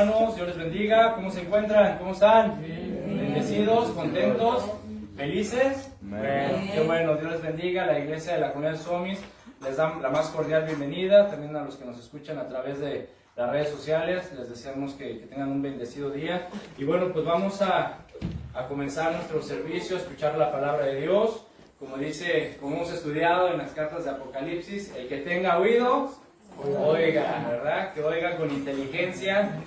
hermanos, Dios les bendiga. ¿Cómo se encuentran? ¿Cómo están? Bendecidos, contentos, felices. Qué bueno, Dios les bendiga. La iglesia de la comunidad de Somis les da la más cordial bienvenida. También a los que nos escuchan a través de las redes sociales, les deseamos que tengan un bendecido día. Y bueno, pues vamos a comenzar nuestro servicio, a escuchar la palabra de Dios. Como dice, como hemos estudiado en las cartas de Apocalipsis, el que tenga oído, oiga, ¿verdad? Que oiga con inteligencia,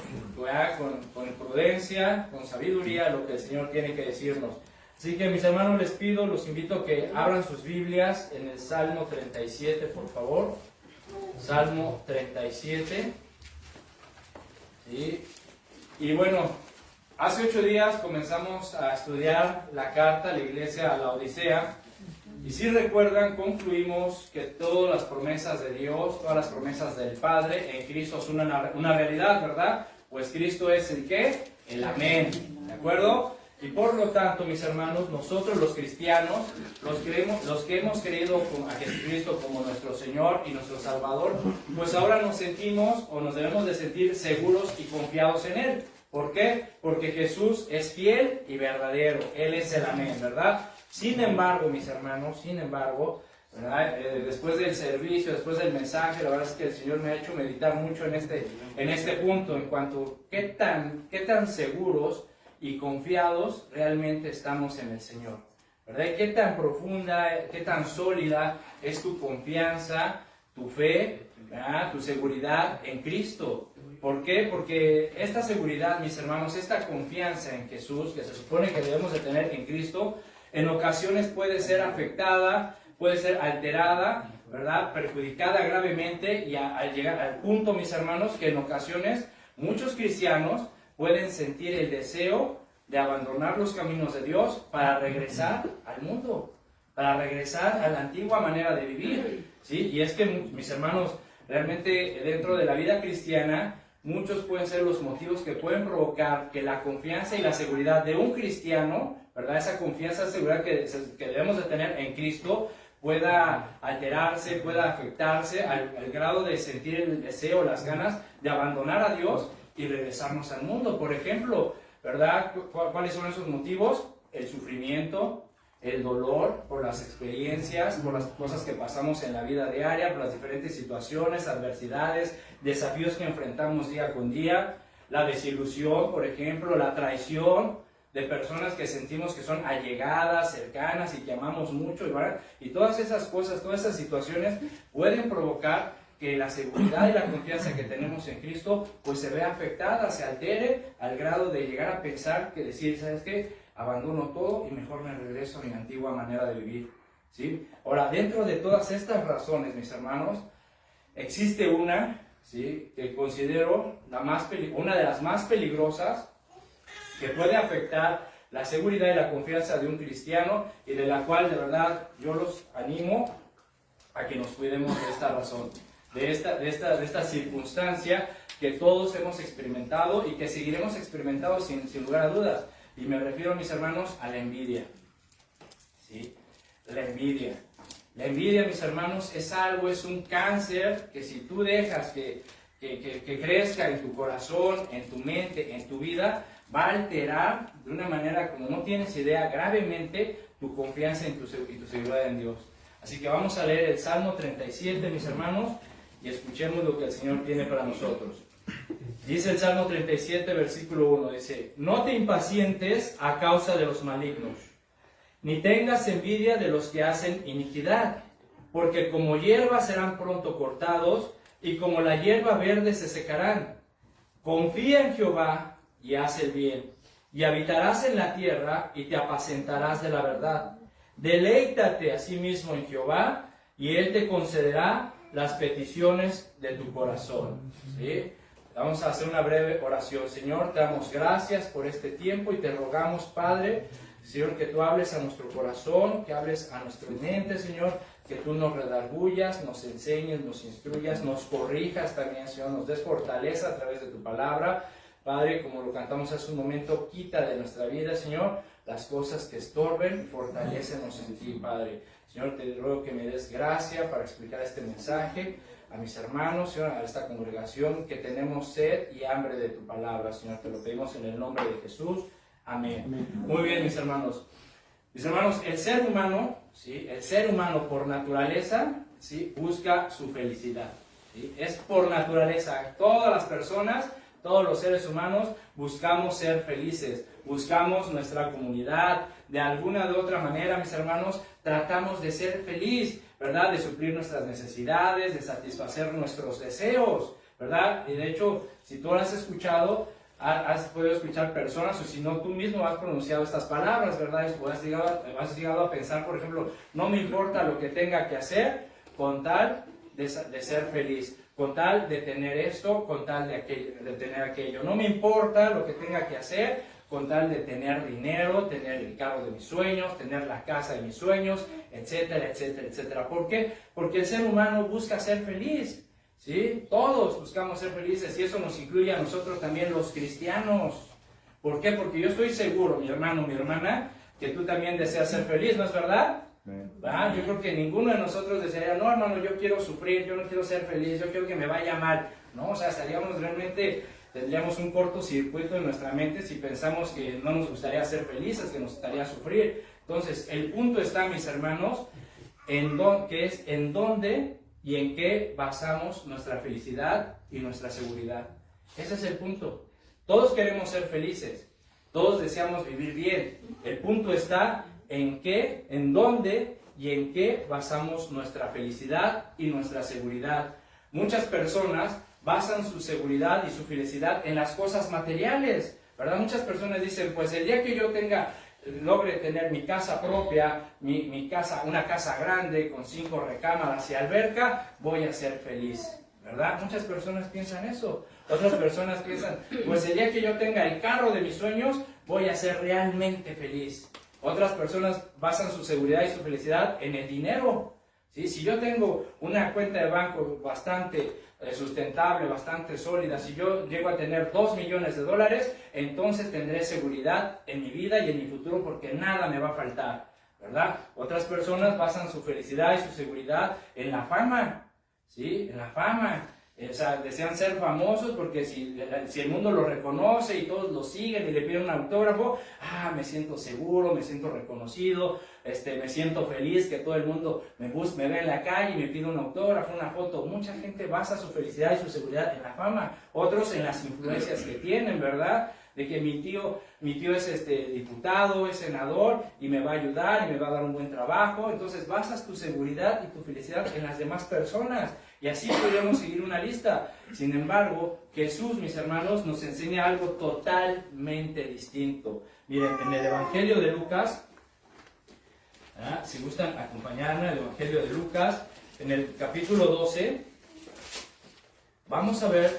con prudencia, con sabiduría lo que el Señor tiene que decirnos. Así que mis hermanos, les pido, los invito a que abran sus Biblias en el Salmo 37, por favor. Salmo 37. ¿Sí? Y bueno, hace 8 días comenzamos a estudiar la carta a la iglesia a la Odisea. Y si recuerdan, concluimos que todas las promesas de Dios, todas las promesas del Padre en Cristo son una realidad, ¿verdad? Pues Cristo es el ¿qué? El amén, ¿de acuerdo? Y por lo tanto, mis hermanos, nosotros los cristianos, los que hemos creído a Jesucristo como nuestro Señor y nuestro Salvador, pues ahora nos sentimos o nos debemos de sentir seguros y confiados en Él. ¿Por qué? Porque Jesús es fiel y verdadero. Él es el amén, ¿verdad? Sin embargo, mis hermanos, ¿verdad? Después del servicio, después del mensaje, la verdad es que el Señor me ha hecho meditar mucho en este punto, en cuanto a qué tan seguros y confiados realmente estamos en el Señor, ¿verdad? Y qué tan profunda, qué tan sólida es tu confianza, tu fe, ¿verdad? Tu seguridad en Cristo. ¿Por qué? Porque esta seguridad, mis hermanos, esta confianza en Jesús, que se supone que debemos de tener en Cristo, en ocasiones puede ser afectada, puede ser alterada, ¿verdad? Perjudicada gravemente y al llegar al punto, mis hermanos, que en ocasiones muchos cristianos pueden sentir el deseo de abandonar los caminos de Dios para regresar al mundo, para regresar a la antigua manera de vivir, ¿sí? Y es que, mis hermanos, realmente dentro de la vida cristiana, muchos pueden ser los motivos que pueden provocar que la confianza y la seguridad de un cristiano, ¿verdad? Esa confianza, seguridad que debemos de tener en Cristo, pueda alterarse, pueda afectarse al grado de sentir el deseo, las ganas de abandonar a Dios y regresarnos al mundo. Por ejemplo, ¿verdad? ¿Cuáles son esos motivos? El sufrimiento, el dolor por las experiencias, por las cosas que pasamos en la vida diaria, por las diferentes situaciones, adversidades, desafíos que enfrentamos día con día, la desilusión, por ejemplo, la traición de personas que sentimos que son allegadas, cercanas y que amamos mucho, ¿verdad? Y todas esas cosas, todas esas situaciones pueden provocar que la seguridad y la confianza que tenemos en Cristo pues se vea afectada, se altere al grado de llegar a pensar que decir, ¿sabes qué? Abandono todo y mejor me regreso a mi antigua manera de vivir, ¿sí? Ahora, dentro de todas estas razones, mis hermanos, existe una, ¿sí? Que considero una de las más peligrosas que puede afectar la seguridad y la confianza de un cristiano y de la cual de verdad yo los animo a que nos cuidemos de esta razón, de esta circunstancia que todos hemos experimentado y que seguiremos experimentando sin lugar a dudas. Y me refiero, mis hermanos, a la envidia, ¿sí? La envidia. La envidia, mis hermanos, es un cáncer que si tú dejas que crezca en tu corazón, en tu mente, en tu vida, va a alterar de una manera como no tienes idea gravemente tu confianza y tu seguridad en Dios. Así que vamos a leer el Salmo 37, mis hermanos, y escuchemos lo que el Señor tiene para nosotros. Dice el Salmo 37, versículo 1, dice: No te impacientes a causa de los malignos, ni tengas envidia de los que hacen iniquidad, porque como hierba serán pronto cortados, y como la hierba verde se secarán. Confía en Jehová y haz el bien, y habitarás en la tierra, y te apacentarás de la verdad. Deleítate asimismo en Jehová, y Él te concederá las peticiones de tu corazón. ¿Sí? Vamos a hacer una breve oración. Señor, te damos gracias por este tiempo y te rogamos, Padre, Señor, que tú hables a nuestro corazón, que hables a nuestra mente, Señor, que tú nos redargullas, nos enseñes, nos instruyas, nos corrijas también, Señor, nos des fortaleza a través de tu palabra. Padre, como lo cantamos hace un momento, quita de nuestra vida, Señor, las cosas que estorben, fortalécenos en ti, Padre. Señor, te ruego que me des gracia para explicar este mensaje a mis hermanos, Señor, a esta congregación, que tenemos sed y hambre de tu palabra, Señor. Te lo pedimos en el nombre de Jesús. Amén. Amén. Muy bien, mis hermanos. Mis hermanos, el ser humano, ¿sí? El ser humano por naturaleza, ¿sí? Busca su felicidad, ¿sí? Es por naturaleza. Todas las personas, todos los seres humanos buscamos ser felices, buscamos nuestra comunidad. De alguna de otra manera, mis hermanos, tratamos de ser feliz, ¿verdad? De suplir nuestras necesidades, de satisfacer nuestros deseos, ¿verdad? Y de hecho, si tú lo has escuchado, has podido escuchar personas, o si no, tú mismo has pronunciado estas palabras, ¿verdad? O has llegado a pensar, por ejemplo, no me importa lo que tenga que hacer con tal de ser feliz, con tal de tener esto, con tal de tener aquello. No me importa lo que tenga que hacer con tal de tener dinero, tener el carro de mis sueños, tener la casa de mis sueños, etcétera, etcétera, etcétera. ¿Por qué? Porque el ser humano busca ser feliz. ¿Sí? Todos buscamos ser felices y eso nos incluye a nosotros también los cristianos. ¿Por qué? Porque yo estoy seguro, mi hermano, mi hermana, que tú también deseas ser feliz, ¿no es verdad? Yo creo que ninguno de nosotros desearía, no, hermano, yo quiero sufrir, yo no quiero ser feliz, yo quiero que me vaya mal. No, o sea, tendríamos un cortocircuito en nuestra mente si pensamos que no nos gustaría ser felices, que nos gustaría sufrir. Entonces, el punto está, mis hermanos, en dónde y en qué basamos nuestra felicidad y nuestra seguridad. Ese es el punto. Todos queremos ser felices, todos deseamos vivir bien. El punto está en qué, en dónde y en qué basamos nuestra felicidad y nuestra seguridad. Muchas personas basan su seguridad y su felicidad en las cosas materiales, ¿verdad? Muchas personas dicen, pues el día que yo logre tener mi casa propia, mi casa, una casa grande con 5 recámaras y alberca, voy a ser feliz, ¿verdad? Muchas personas piensan eso. Otras personas piensan, pues el día que yo tenga el carro de mis sueños, voy a ser realmente feliz. Otras personas basan su seguridad y su felicidad en el dinero, ¿sí? Si yo tengo una cuenta de banco bastante sustentable, bastante sólida, si yo llego a tener $2 millones, entonces tendré seguridad en mi vida y en mi futuro porque nada me va a faltar, ¿verdad? Otras personas basan su felicidad y su seguridad en la fama, ¿sí? En la fama. O sea, desean ser famosos porque si el mundo lo reconoce y todos lo siguen y le piden un autógrafo, me siento seguro, me siento reconocido, me siento feliz que todo el mundo me ve en la calle y me pide un autógrafo, una foto. Mucha gente basa su felicidad y su seguridad en la fama, otros en las influencias que tienen, ¿verdad? De que mi tío es diputado, es senador y me va a ayudar y me va a dar un buen trabajo. Entonces basas tu seguridad y tu felicidad en las demás personas. Y así podríamos seguir una lista. Sin embargo, Jesús, mis hermanos, nos enseña algo totalmente distinto. Miren, en el Evangelio de Lucas, si gustan acompañarme al Evangelio de Lucas, en el capítulo 12, vamos a ver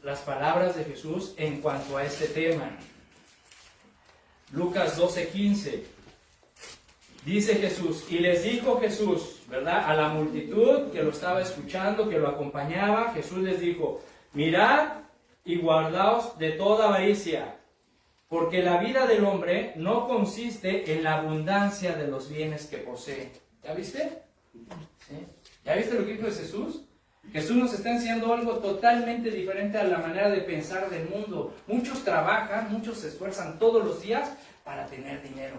las palabras de Jesús en cuanto a este tema. Lucas 12:15. Dice Jesús, y les dijo Jesús, ¿verdad? A la multitud que lo estaba escuchando, que lo acompañaba, Jesús les dijo, mirad y guardaos de toda avaricia, porque la vida del hombre no consiste en la abundancia de los bienes que posee. ¿Ya viste? ¿Sí? ¿Ya viste lo que dijo Jesús? Jesús nos está enseñando algo totalmente diferente a la manera de pensar del mundo. Muchos trabajan, muchos se esfuerzan todos los días para tener dinero,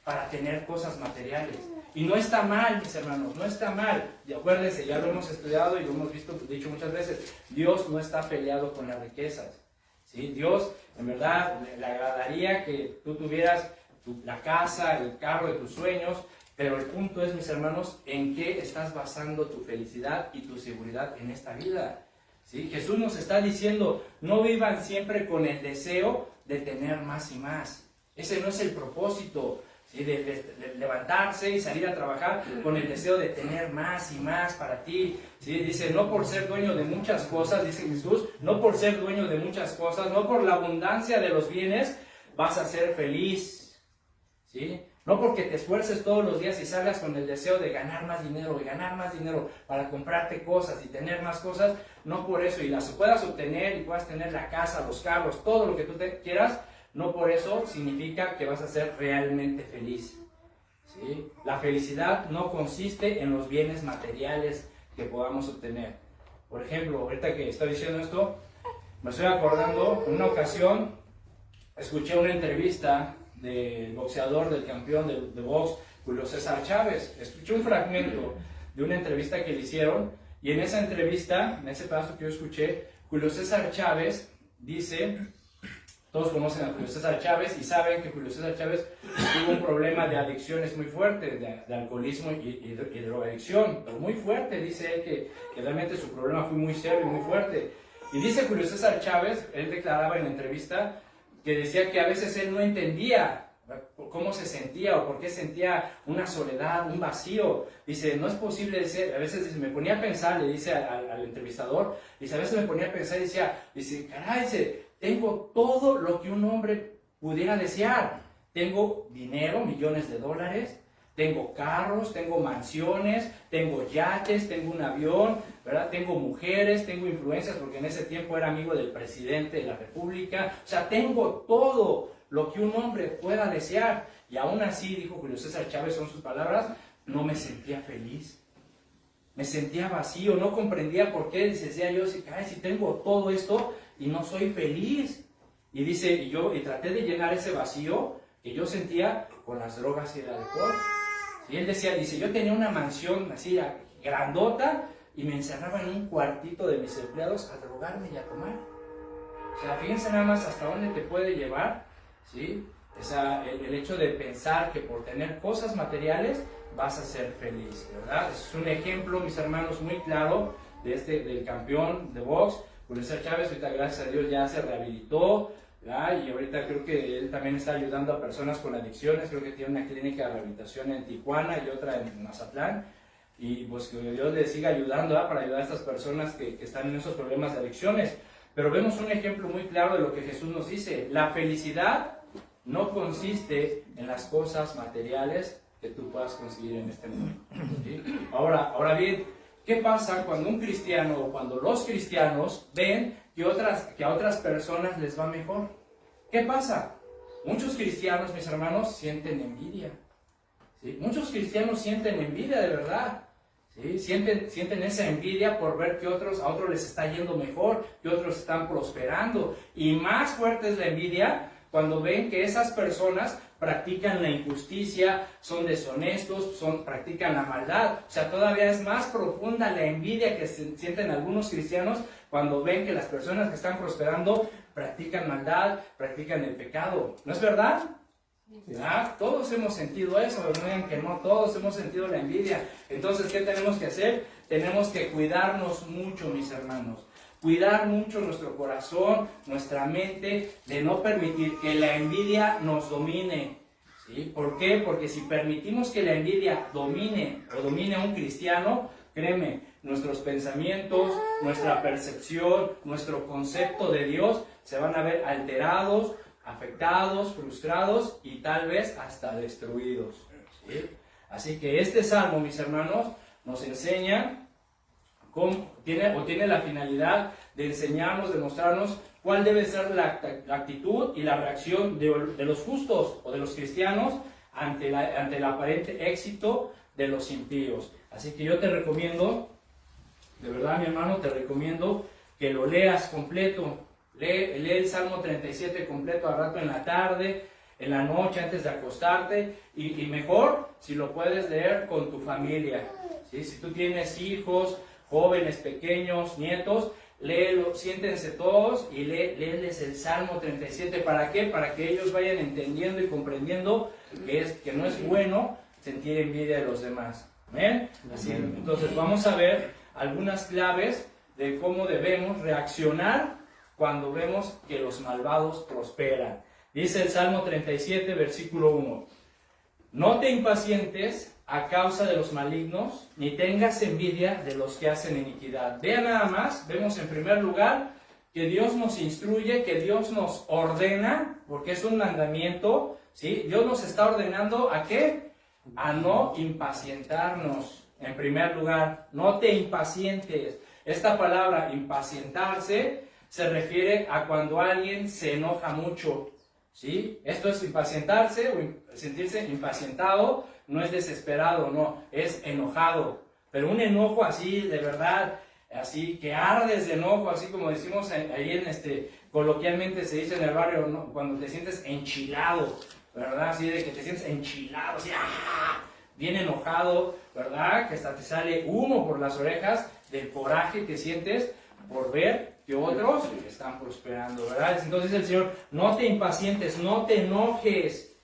para tener cosas materiales. Y no está mal, mis hermanos, no está mal. Y acuérdense, ya lo hemos estudiado y lo hemos dicho muchas veces, Dios no está peleado con las riquezas. ¿Sí? Dios, en verdad, le agradaría que tú tuvieras la casa, el carro de tus sueños, pero el punto es, mis hermanos, en qué estás basando tu felicidad y tu seguridad en esta vida. ¿Sí? Jesús nos está diciendo, no vivan siempre con el deseo de tener más y más. Ese no es el propósito, ¿sí? de levantarse y salir a trabajar con el deseo de tener más y más para ti. ¿Sí? Dice, no por ser dueño de muchas cosas, dice Jesús, no por ser dueño de muchas cosas, no por la abundancia de los bienes, vas a ser feliz. ¿Sí? No porque te esfuerces todos los días y salgas con el deseo de ganar más dinero para comprarte cosas y tener más cosas, no por eso, y las puedas obtener y puedas tener la casa, los carros, todo lo que tú quieras, no por eso significa que vas a ser realmente feliz. ¿Sí? La felicidad no consiste en los bienes materiales que podamos obtener. Por ejemplo, ahorita que estoy diciendo esto, me estoy acordando, en una ocasión escuché una entrevista del boxeador, del campeón de box, Julio César Chávez. Escuché un fragmento de una entrevista que le hicieron, y en esa entrevista, en ese pedazo que yo escuché, Julio César Chávez dice, todos conocen a Julio César Chávez y saben que Julio César Chávez tuvo un problema de adicciones muy fuerte, de alcoholismo y drogadicción, pero muy fuerte. Dice él que realmente su problema fue muy serio y muy fuerte. Y dice Julio César Chávez, él declaraba en la entrevista, que decía que a veces él no entendía cómo se sentía o por qué sentía una soledad, un vacío. Dice, no es posible, a veces dice, me ponía a pensar, le dice al entrevistador, dice, a veces me ponía a pensar y dice, caray, dice, tengo todo lo que un hombre pudiera desear. Tengo dinero, millones de dólares, tengo carros, tengo mansiones, tengo yates, tengo un avión, ¿verdad? Tengo mujeres, tengo influencias, porque en ese tiempo era amigo del presidente de la República. O sea, tengo todo lo que un hombre pueda desear. Y aún así, dijo Julio César Chávez, son sus palabras, no me sentía feliz. Me sentía vacío, no comprendía por qué. Decía yo, si tengo todo esto y no soy feliz. Y dice, y traté de llenar ese vacío que yo sentía con las drogas y el alcohol. Y él decía, yo tenía una mansión así grandota y me encerraba en un cuartito de mis empleados a drogarme y a tomar. O sea, fíjense nada más hasta dónde te puede llevar, ¿sí? El hecho de pensar que por tener cosas materiales vas a ser feliz, ¿verdad? Es un ejemplo, mis hermanos, muy claro del campeón de box, Julio César Chávez. Ahorita, gracias a Dios, ya se rehabilitó, ¿verdad? Y ahorita creo que él también está ayudando a personas con adicciones. Creo que tiene una clínica de rehabilitación en Tijuana y otra en Mazatlán. Y pues que Dios le siga ayudando, ¿verdad? Para ayudar a estas personas que están en esos problemas de adicciones. Pero vemos un ejemplo muy claro de lo que Jesús nos dice. La felicidad no consiste en las cosas materiales que tú puedas conseguir en este mundo, ¿sí? Ahora bien, ¿qué pasa cuando un cristiano o cuando los cristianos ven que a otras personas les va mejor? ¿Qué pasa? Muchos cristianos, mis hermanos, sienten envidia, ¿sí? Muchos cristianos sienten envidia de verdad, ¿sí? Sienten esa envidia por ver que a otros les está yendo mejor, que otros están prosperando. Y más fuerte es la envidia cuando ven que esas personas practican la injusticia, son deshonestos, practican la maldad. O sea, todavía es más profunda la envidia que sienten algunos cristianos cuando ven que las personas que están prosperando practican maldad, practican el pecado. ¿No es verdad? ¿Ya? Todos hemos sentido eso, no digan que no, todos hemos sentido la envidia. Entonces, ¿qué tenemos que hacer? Tenemos que cuidarnos mucho, mis hermanos. Cuidar mucho nuestro corazón, nuestra mente, de no permitir que la envidia nos domine, ¿sí? ¿Por qué? Porque si permitimos que la envidia domine a un cristiano, créeme, nuestros pensamientos, nuestra percepción, nuestro concepto de Dios se van a ver alterados, afectados, frustrados y tal vez hasta destruidos, ¿sí? Así que este salmo, mis hermanos, nos enseña, tiene la finalidad de enseñarnos, de mostrarnos cuál debe ser la actitud y la reacción de los justos o de los cristianos ante el aparente éxito de los impíos. Así que yo te recomiendo, de verdad, mi hermano, te recomiendo que lo leas completo. Lee el Salmo 37 completo al rato en la tarde, en la noche, antes de acostarte, y mejor si lo puedes leer con tu familia, ¿sí? Si tú tienes hijos, jóvenes, pequeños, nietos, léelo, siéntense todos y léeles el Salmo 37. ¿Para qué? Para que ellos vayan entendiendo y comprendiendo que no es bueno sentir envidia de los demás. ¿Amén? Así, entonces vamos a ver algunas claves de cómo debemos reaccionar cuando vemos que los malvados prosperan. Dice el Salmo 37, versículo 1. No te impacientes a causa de los malignos, ni tengas envidia de los que hacen iniquidad. Vean nada más, vemos en primer lugar que Dios nos instruye, que Dios nos ordena, porque es un mandamiento, ¿sí? Dios nos está ordenando ¿a qué? A no impacientarnos. En primer lugar, no te impacientes. Esta palabra impacientarse se refiere a cuando alguien se enoja mucho, ¿sí? Esto es impacientarse o sentirse impacientado, no es desesperado, no, es enojado. Pero un enojo así, de verdad, así que ardes de enojo, así como decimos ahí coloquialmente se dice en el barrio, ¿no? Cuando te sientes enchilado, ¿verdad? Así de que te sientes enchilado, así, ¡ah!, bien enojado, ¿verdad? Que hasta te sale humo por las orejas del coraje que sientes por ver que otros están prosperando, ¿verdad? Entonces el Señor, no te impacientes, no te enojes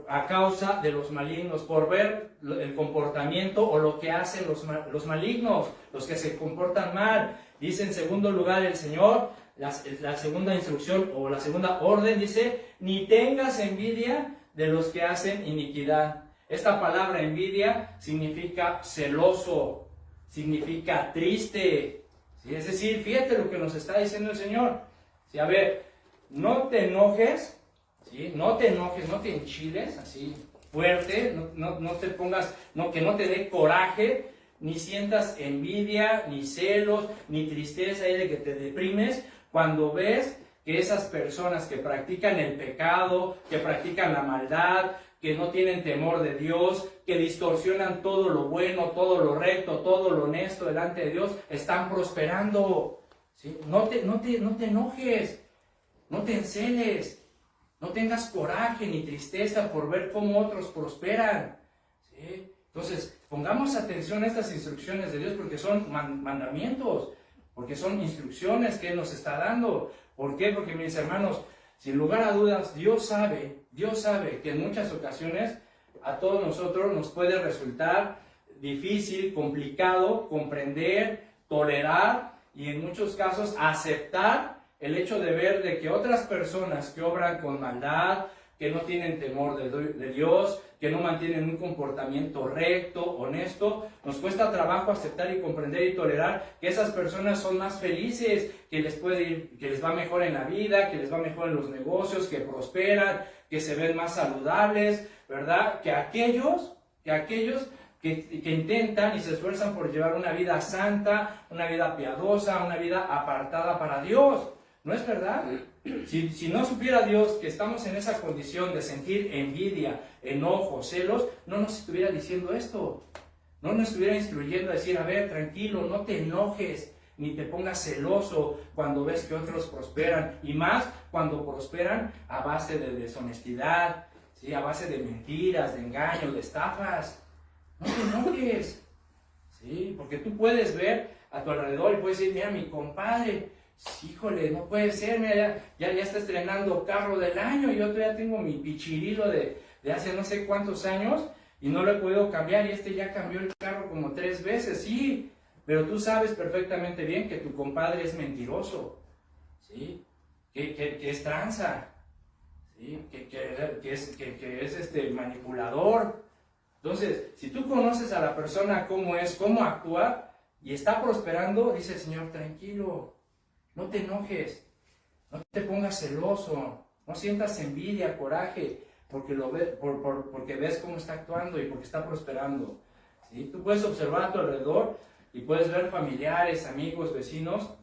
a causa de los malignos, por ver el comportamiento o lo que hacen los malignos, los que se comportan mal. Dice en segundo lugar el Señor, la segunda instrucción o la segunda orden dice, ni tengas envidia de los que hacen iniquidad. Esta palabra envidia significa celoso, significa triste, ¿sí? Es decir, fíjate lo que nos está diciendo el Señor. ¿Sí? A ver, no te enojes, ¿sí? No te enojes, no te enchiles así fuerte, no te pongas, que no te dé coraje, ni sientas envidia, ni celos, ni tristeza de que te deprimes cuando ves que esas personas que practican el pecado, que practican la maldad, que no tienen temor de Dios, que distorsionan todo lo bueno, todo lo recto, todo lo honesto delante de Dios, están prosperando. ¿Sí? No te enojes, no te enceles, no tengas coraje ni tristeza por ver cómo otros prosperan. ¿Sí? Entonces, pongamos atención a estas instrucciones de Dios porque son mandamientos, porque son instrucciones que Él nos está dando. ¿Por qué? Porque, mis hermanos, sin lugar a dudas, Dios sabe que en muchas ocasiones a todos nosotros nos puede resultar difícil, complicado comprender, tolerar y en muchos casos aceptar el hecho de ver de que otras personas que obran con maldad, que no tienen temor de Dios, que no mantienen un comportamiento recto, honesto, nos cuesta trabajo aceptar y comprender y tolerar que esas personas son más felices, que les va mejor en la vida, que les va mejor en los negocios, que prosperan, que se ven más saludables, ¿verdad? Que aquellos que intentan y se esfuerzan por llevar una vida santa, una vida piadosa, una vida apartada para Dios. ¿No es verdad? Si no supiera Dios que estamos en esa condición de sentir envidia, enojo, celos, no nos estuviera diciendo esto. No nos estuviera instruyendo a decir, a ver, tranquilo, no te enojes, ni te pongas celoso cuando ves que otros prosperan. Y más cuando prosperan a base de deshonestidad, ¿sí? A base de mentiras, de engaños, de estafas. No te enojes. ¿Sí? Porque tú puedes ver a tu alrededor y puedes decir, mira, mi compadre, híjole, no puede ser, mira, ya está estrenando carro del año, yo todavía tengo mi pichirilo de hace no sé cuántos años y no lo he podido cambiar y ya cambió el carro como 3 veces, sí, pero tú sabes perfectamente bien que tu compadre es mentiroso, ¿sí? Que es tranza, ¿sí? Que es manipulador. Entonces, si tú conoces a la persona cómo es, cómo actúa y está prosperando, dice el Señor, tranquilo, no te enojes, no te pongas celoso, no sientas envidia, coraje, porque ves cómo está actuando y porque está prosperando. ¿Sí? Tú puedes observar a tu alrededor y puedes ver familiares, amigos, vecinos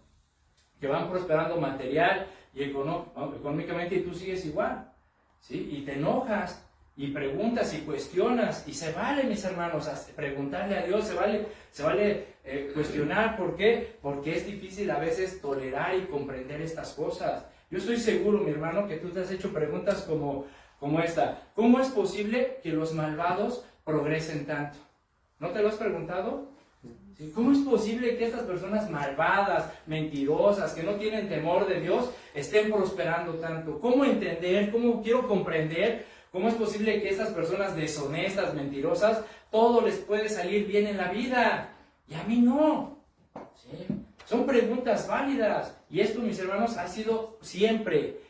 que van prosperando material y económicamente y tú sigues igual. ¿Sí? Y te enojas y preguntas y cuestionas y se vale, mis hermanos, preguntarle a Dios, se vale cuestionar. ¿Por qué? Porque es difícil a veces tolerar y comprender estas cosas. Yo estoy seguro, mi hermano, que tú te has hecho preguntas como esta. ¿Cómo es posible que los malvados progresen tanto? ¿No te lo has preguntado? ¿Sí? ¿Cómo es posible que estas personas malvadas, mentirosas, que no tienen temor de Dios, estén prosperando tanto? ¿Cómo entender? ¿Cómo quiero comprender? ¿Cómo es posible que estas personas deshonestas, mentirosas, todo les puede salir bien en la vida y a mí no? ¿Sí? Son preguntas válidas y esto, mis hermanos, ha sido siempre,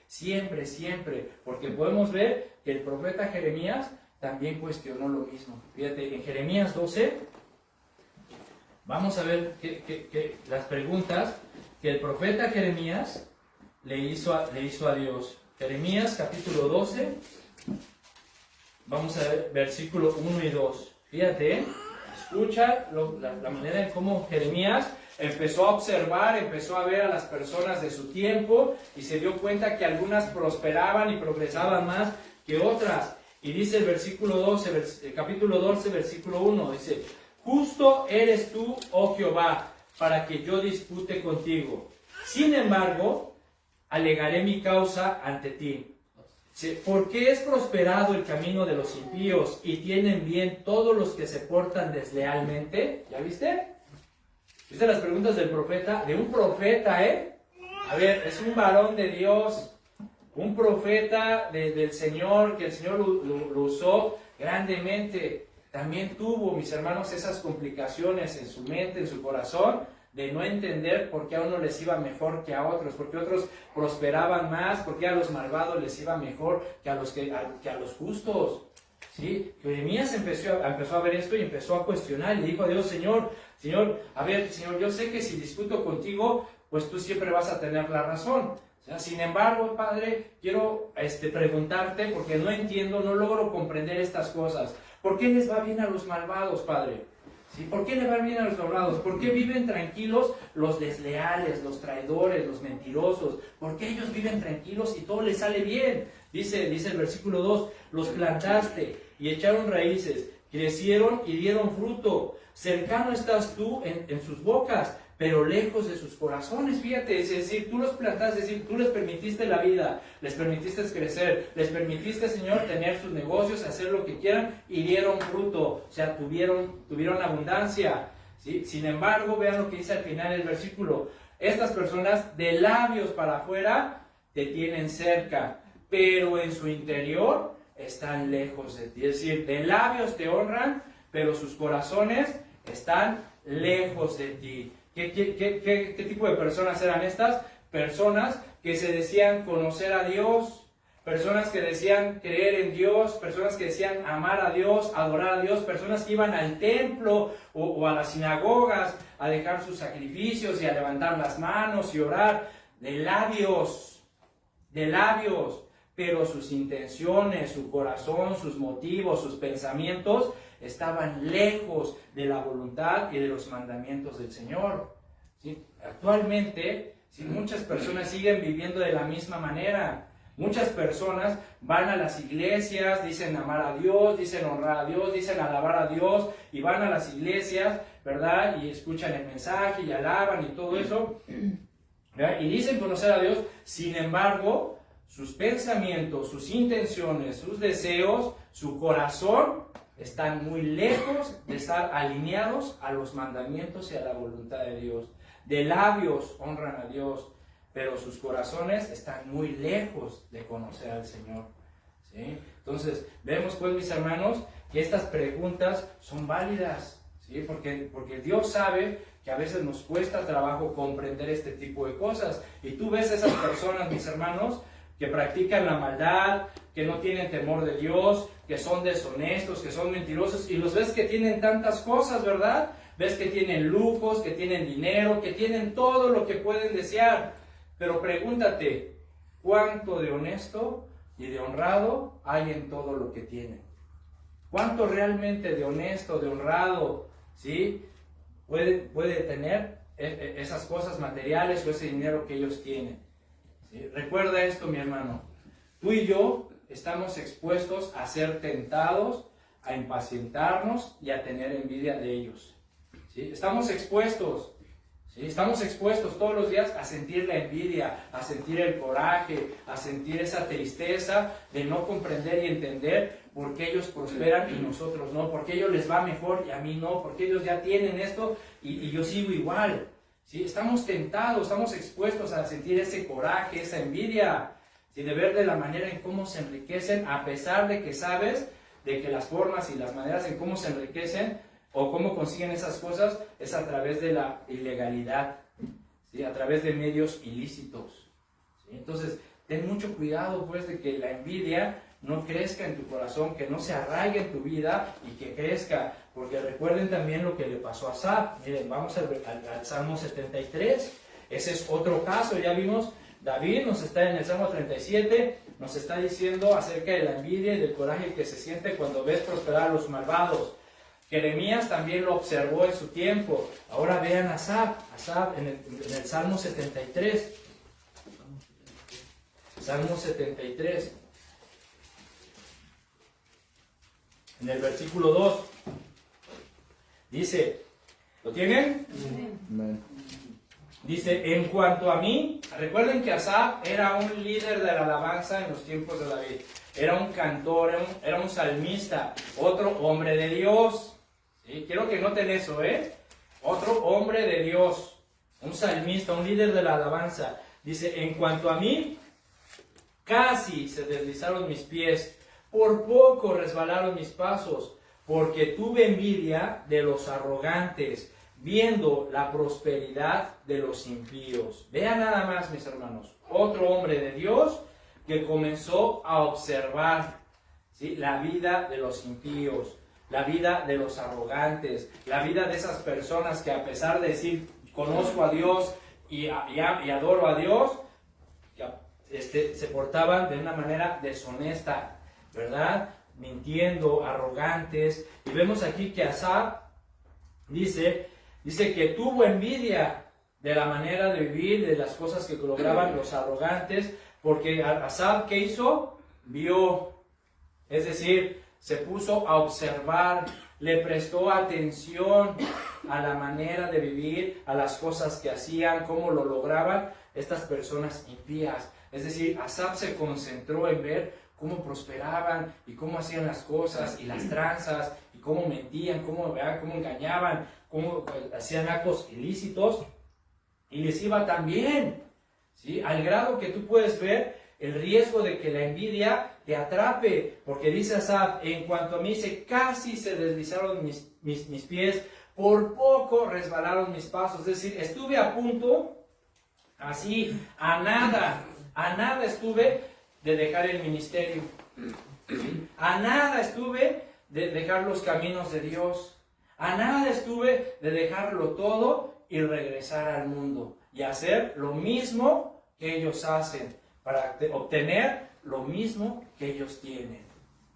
porque podemos ver que el profeta Jeremías también cuestionó lo mismo. Fíjate, en Jeremías 12, vamos a ver que las preguntas que el profeta Jeremías le hizo a Dios. Jeremías capítulo 12, vamos a ver versículo 1 y 2. Fíjate, escucha la manera en cómo Jeremías empezó a observar, empezó a ver a las personas de su tiempo y se dio cuenta que algunas prosperaban y progresaban más que otras. Y dice el versículo 12, el capítulo 12, versículo 1, dice: justo eres tú, oh Jehová, para que yo dispute contigo. Sin embargo, alegaré mi causa ante ti. ¿Por qué es prosperado el camino de los impíos y tienen bien todos los que se portan deslealmente? ¿Ya viste? ¿Viste las preguntas del profeta? De un profeta, A ver, es un varón de Dios, un profeta del Señor, que el Señor lo usó grandemente. También tuvo, mis hermanos, esas complicaciones en su mente, en su corazón, de no entender por qué a uno les iba mejor que a otros, por qué otros prosperaban más, por qué a los malvados les iba mejor que a los justos. ¿Sí? Jeremías empezó a ver esto y empezó a cuestionar y dijo a Dios: Señor, a ver, Señor, yo sé que si discuto contigo, pues tú siempre vas a tener la razón. O sea, sin embargo, Padre, quiero preguntarte, porque no entiendo, no logro comprender estas cosas. ¿Por qué les va bien a los malvados, Padre? ¿Sí? ¿Por qué les va bien a los malvados? ¿Por qué viven tranquilos los desleales, los traidores, los mentirosos? ¿Por qué ellos viven tranquilos y todo les sale bien? Dice el versículo 2, los plantaste y echaron raíces, crecieron y dieron fruto. Cercano estás tú en sus bocas, pero lejos de sus corazones. Fíjate, es decir, tú los plantaste, es decir, tú les permitiste la vida, les permitiste crecer, les permitiste, Señor, tener sus negocios, hacer lo que quieran y dieron fruto, o sea, tuvieron abundancia. ¿Sí? Sin embargo, vean lo que dice al final del versículo: estas personas de labios para afuera te tienen cerca, pero en su interior están lejos de ti. Es decir, de labios te honran, pero sus corazones están lejos de ti. ¿Qué tipo de personas eran estas? Personas que se decían conocer a Dios, personas que decían creer en Dios, personas que decían amar a Dios, adorar a Dios, personas que iban al templo o a las sinagogas a dejar sus sacrificios y a levantar las manos y orar, de labios, pero sus intenciones, su corazón, sus motivos, sus pensamientos estaban lejos de la voluntad y de los mandamientos del Señor. ¿Sí? Actualmente, ¿sí?, muchas personas siguen viviendo de la misma manera. Muchas personas van a las iglesias, dicen amar a Dios, dicen honrar a Dios, dicen alabar a Dios, y van a las iglesias, ¿verdad? Y escuchan el mensaje y alaban y todo eso, ¿verdad? Y dicen conocer a Dios. Sin embargo, sus pensamientos, sus intenciones, sus deseos, su corazón están muy lejos de estar alineados a los mandamientos y a la voluntad de Dios. De labios honran a Dios, pero sus corazones están muy lejos de conocer al Señor. ¿Sí? Entonces, vemos pues, mis hermanos, que estas preguntas son válidas, ¿sí? Porque Dios sabe que a veces nos cuesta trabajo comprender este tipo de cosas. Y tú ves a esas personas, mis hermanos, que practican la maldad, que no tienen temor de Dios, que son deshonestos, que son mentirosos, y los ves que tienen tantas cosas, ¿verdad? Ves que tienen lujos, que tienen dinero, que tienen todo lo que pueden desear. Pero pregúntate, ¿cuánto de honesto y de honrado hay en todo lo que tienen? ¿Cuánto realmente de honesto, de honrado, ¿sí?, puede tener esas cosas materiales o ese dinero que ellos tienen? ¿Sí? Recuerda esto, mi hermano. Tú y yo estamos expuestos a ser tentados, a impacientarnos y a tener envidia de ellos. ¿Sí? Estamos expuestos. ¿Sí? Estamos expuestos todos los días a sentir la envidia, a sentir el coraje, a sentir esa tristeza de no comprender y entender por qué ellos prosperan y nosotros no, por qué a ellos les va mejor y a mí no, porque ellos ya tienen esto y yo sigo igual. ¿Sí? Estamos tentados, estamos expuestos a sentir ese coraje, esa envidia, ¿sí?, de ver de la manera en cómo se enriquecen, a pesar de que sabes de que las formas y las maneras en cómo se enriquecen o cómo consiguen esas cosas es a través de la ilegalidad, ¿sí?, a través de medios ilícitos. ¿Sí? Entonces, ten mucho cuidado pues de que la envidia no crezca en tu corazón, que no se arraigue en tu vida y que crezca, porque recuerden también lo que le pasó a Asaf. Miren, vamos al Salmo 73, Ese es otro caso, ya vimos, David nos está en el Salmo 37, nos está diciendo acerca de la envidia y del coraje que se siente cuando ves prosperar a los malvados. Jeremías también lo observó en su tiempo. Ahora vean a Asaf en el Salmo 73. Salmo 73. En el versículo 2. Dice, ¿lo tienen? Amén. Dice, en cuanto a mí, recuerden que Asaf era un líder de la alabanza en los tiempos de David. Era un cantor, era un salmista, otro hombre de Dios. ¿Sí? Quiero que noten eso, Otro hombre de Dios, un salmista, un líder de la alabanza. Dice, en cuanto a mí, casi se deslizaron mis pies, por poco resbalaron mis pasos, porque tuve envidia de los arrogantes, viendo la prosperidad de los impíos. Vean nada más, mis hermanos, otro hombre de Dios que comenzó a observar, ¿sí?, la vida de los impíos, la vida de los arrogantes, la vida de esas personas que a pesar de decir, conozco a Dios y adoro a Dios, se portaban de una manera deshonesta, ¿verdad? Mintiendo, arrogantes. Y vemos aquí que Asaf dice que tuvo envidia de la manera de vivir, de las cosas que lograban los arrogantes, porque Asaf, ¿qué hizo? Vio, es decir, se puso a observar, le prestó atención a la manera de vivir, a las cosas que hacían, cómo lo lograban estas personas impías. Es decir, Asaf se concentró en ver cómo prosperaban y cómo hacían las cosas y las tranzas y cómo mentían, cómo engañaban, cómo hacían actos ilícitos y les iba tan bien, ¿sí? Al grado que tú puedes ver el riesgo de que la envidia te atrape, porque dice Asaf, en cuanto a mí casi se deslizaron mis pies, por poco resbalaron mis pasos. Es decir, estuve a punto, así, a nada estuve de dejar el ministerio, ¿sí? A nada estuve de dejar los caminos de Dios, a nada estuve de dejarlo todo y regresar al mundo y hacer lo mismo que ellos hacen, para obtener lo mismo que ellos tienen,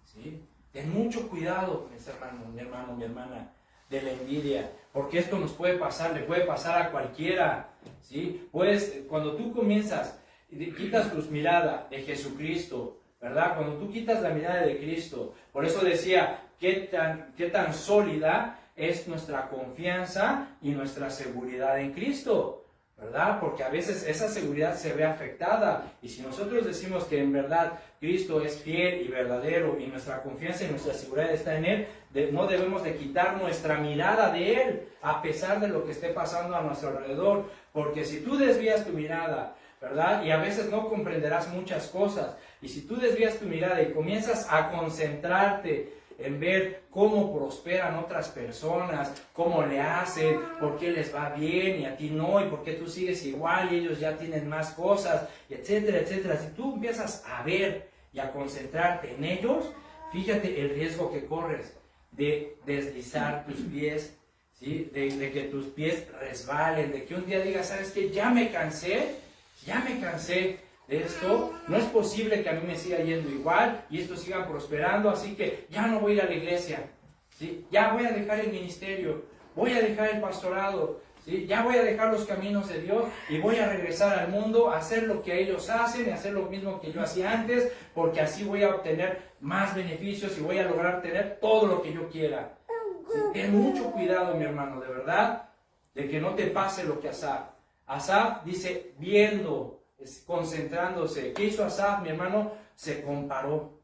¿sí? Ten mucho cuidado, mis hermanos, mi hermano, mi hermana, de la envidia, porque esto nos puede pasar, le puede pasar a cualquiera, ¿sí? Pues cuando tú comienzas y quitas tu mirada de Jesucristo, ¿verdad? Cuando tú quitas la mirada de Cristo, por eso decía, qué tan sólida es nuestra confianza y nuestra seguridad en Cristo, ¿verdad? Porque a veces esa seguridad se ve afectada, y si nosotros decimos que en verdad Cristo es fiel y verdadero y nuestra confianza y nuestra seguridad está en Él, no debemos de quitar nuestra mirada de Él a pesar de lo que esté pasando a nuestro alrededor, porque si tú desvías tu mirada, ¿verdad? Y a veces no comprenderás muchas cosas, y si tú desvías tu mirada y comienzas a concentrarte en ver cómo prosperan otras personas, cómo le hacen, por qué les va bien y a ti no, y por qué tú sigues igual y ellos ya tienen más cosas, etcétera, etcétera. Si tú empiezas a ver y a concentrarte en ellos, fíjate el riesgo que corres de deslizar tus pies, ¿sí? De que tus pies resbalen, de que un día digas, ¿sabes qué? Ya me cansé de esto, no es posible que a mí me siga yendo igual y estos sigan prosperando, así que ya no voy a ir a la iglesia, ¿sí? Ya voy a dejar el ministerio, voy a dejar el pastorado, ¿sí? Ya voy a dejar los caminos de Dios y voy a regresar al mundo a hacer lo que ellos hacen y hacer lo mismo que yo hacía antes, porque así voy a obtener más beneficios y voy a lograr tener todo lo que yo quiera. ¿Sí? Ten mucho cuidado, mi hermano, de verdad, de que no te pase lo que Asaf. Asaf dice, viendo, concentrándose. ¿Qué hizo Asaf, mi hermano? Se comparó,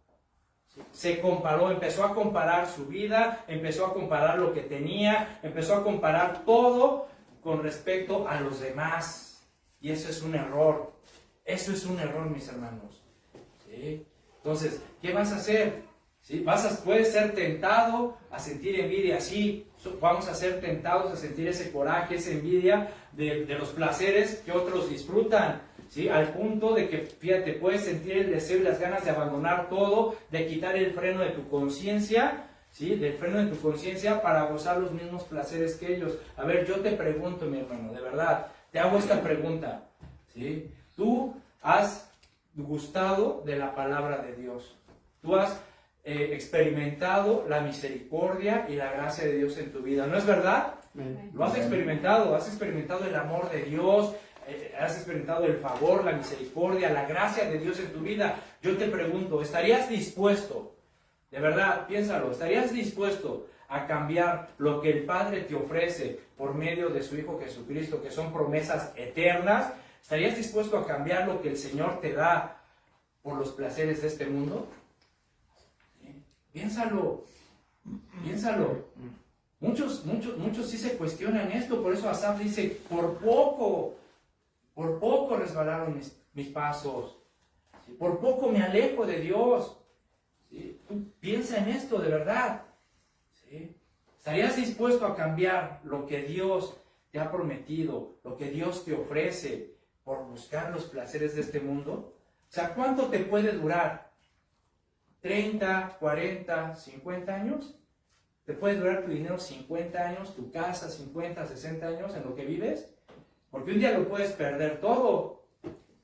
empezó a comparar su vida, empezó a comparar lo que tenía, empezó a comparar todo con respecto a los demás. Y eso es un error. Eso es un error, mis hermanos, ¿sí? Entonces, ¿qué vas a hacer? ¿Sí? Puedes ser tentado a sentir envidia, sí, vamos a ser tentados a sentir ese coraje, esa envidia de los placeres que otros disfrutan, ¿sí? Al punto de que, fíjate, puedes sentir el deseo y las ganas de abandonar todo, de quitar el freno de tu conciencia, ¿sí? Del freno de tu conciencia para gozar los mismos placeres que ellos. A ver, yo te pregunto, mi hermano, de verdad, te hago esta pregunta, ¿sí? ¿Tú has gustado de la palabra de Dios? ¿Tú has experimentado la misericordia y la gracia de Dios en tu vida? ¿No es verdad? Lo has experimentado el amor de Dios, has experimentado el favor, la misericordia, la gracia de Dios en tu vida. Yo te pregunto, ¿estarías dispuesto, de verdad, piénsalo, estarías dispuesto a cambiar lo que el Padre te ofrece por medio de su Hijo Jesucristo, que son promesas eternas? ¿Estarías dispuesto a cambiar lo que el Señor te da por los placeres de este mundo? ¿Sí? Piénsalo. Muchos sí se cuestionan esto, por eso Asaf dice, por poco resbalaron mis pasos, ¿sí? Por poco me alejo de Dios. ¿Sí? Tú piensa en esto de verdad. ¿Sí? ¿Estarías dispuesto a cambiar lo que Dios te ha prometido, lo que Dios te ofrece, por buscar los placeres de este mundo? O sea, ¿cuánto te puede durar? ¿30, 40, 50 años? ¿Te puede durar tu dinero 50 años, tu casa 50, 60 años en lo que vives? Porque un día lo puedes perder todo,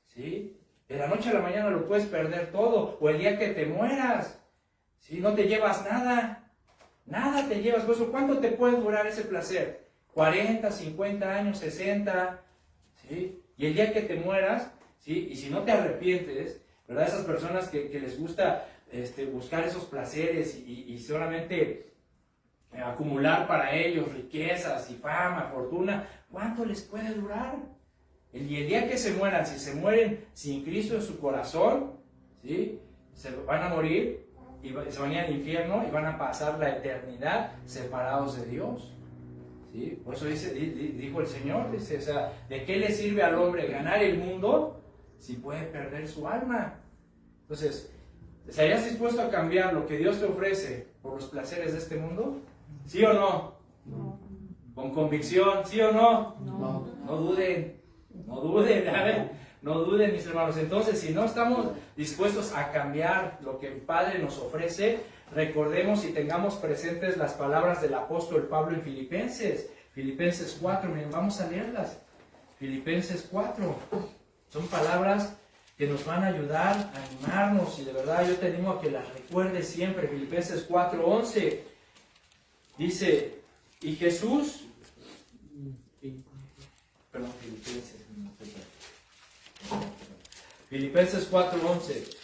¿sí? De la noche a la mañana lo puedes perder todo, o el día que te mueras, ¿sí? No te llevas nada te llevas. Por eso, ¿cuánto te puede durar ese placer? 40, 50 años, 60, ¿sí? Y el día que te mueras, ¿sí? Y si no te arrepientes, ¿verdad? Esas personas que les gusta buscar esos placeres y solamente acumular para ellos riquezas y fama, fortuna, ¿cuánto les puede durar? Y el día que se mueran, si se mueren sin Cristo en su corazón, ¿sí? Se van a morir y se van a ir al infierno y van a pasar la eternidad separados de Dios. ¿Sí? Por eso dijo el Señor, dice, o sea, ¿de qué le sirve al hombre ganar el mundo si puede perder su alma? Entonces, ¿estarías dispuesto a cambiar lo que Dios te ofrece por los placeres de este mundo? ¿Sí o no? No. Con convicción, ¿sí o no? No. No duden, a ver, no duden, mis hermanos. Entonces, si no estamos dispuestos a cambiar lo que el Padre nos ofrece, recordemos y tengamos presentes las palabras del apóstol Pablo en Filipenses 4, miren, vamos a leerlas. Filipenses 4, son palabras que nos van a ayudar a animarnos, y de verdad yo te animo a que las recuerdes siempre. Filipenses 4:11 dice, y Jesús, perdón, Filipenses 4:11,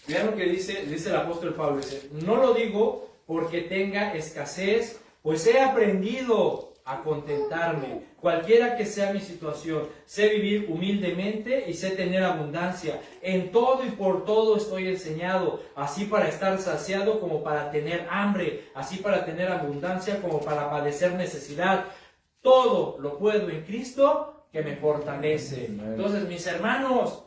vean lo que dice el apóstol Pablo, dice, no lo digo porque tenga escasez, pues he aprendido a contentarme, cualquiera que sea mi situación. Sé vivir humildemente y sé tener abundancia. En todo y por todo estoy enseñado, así para estar saciado como para tener hambre, así para tener abundancia como para padecer necesidad. Todo lo puedo en Cristo que me fortalece. Entonces, mis hermanos,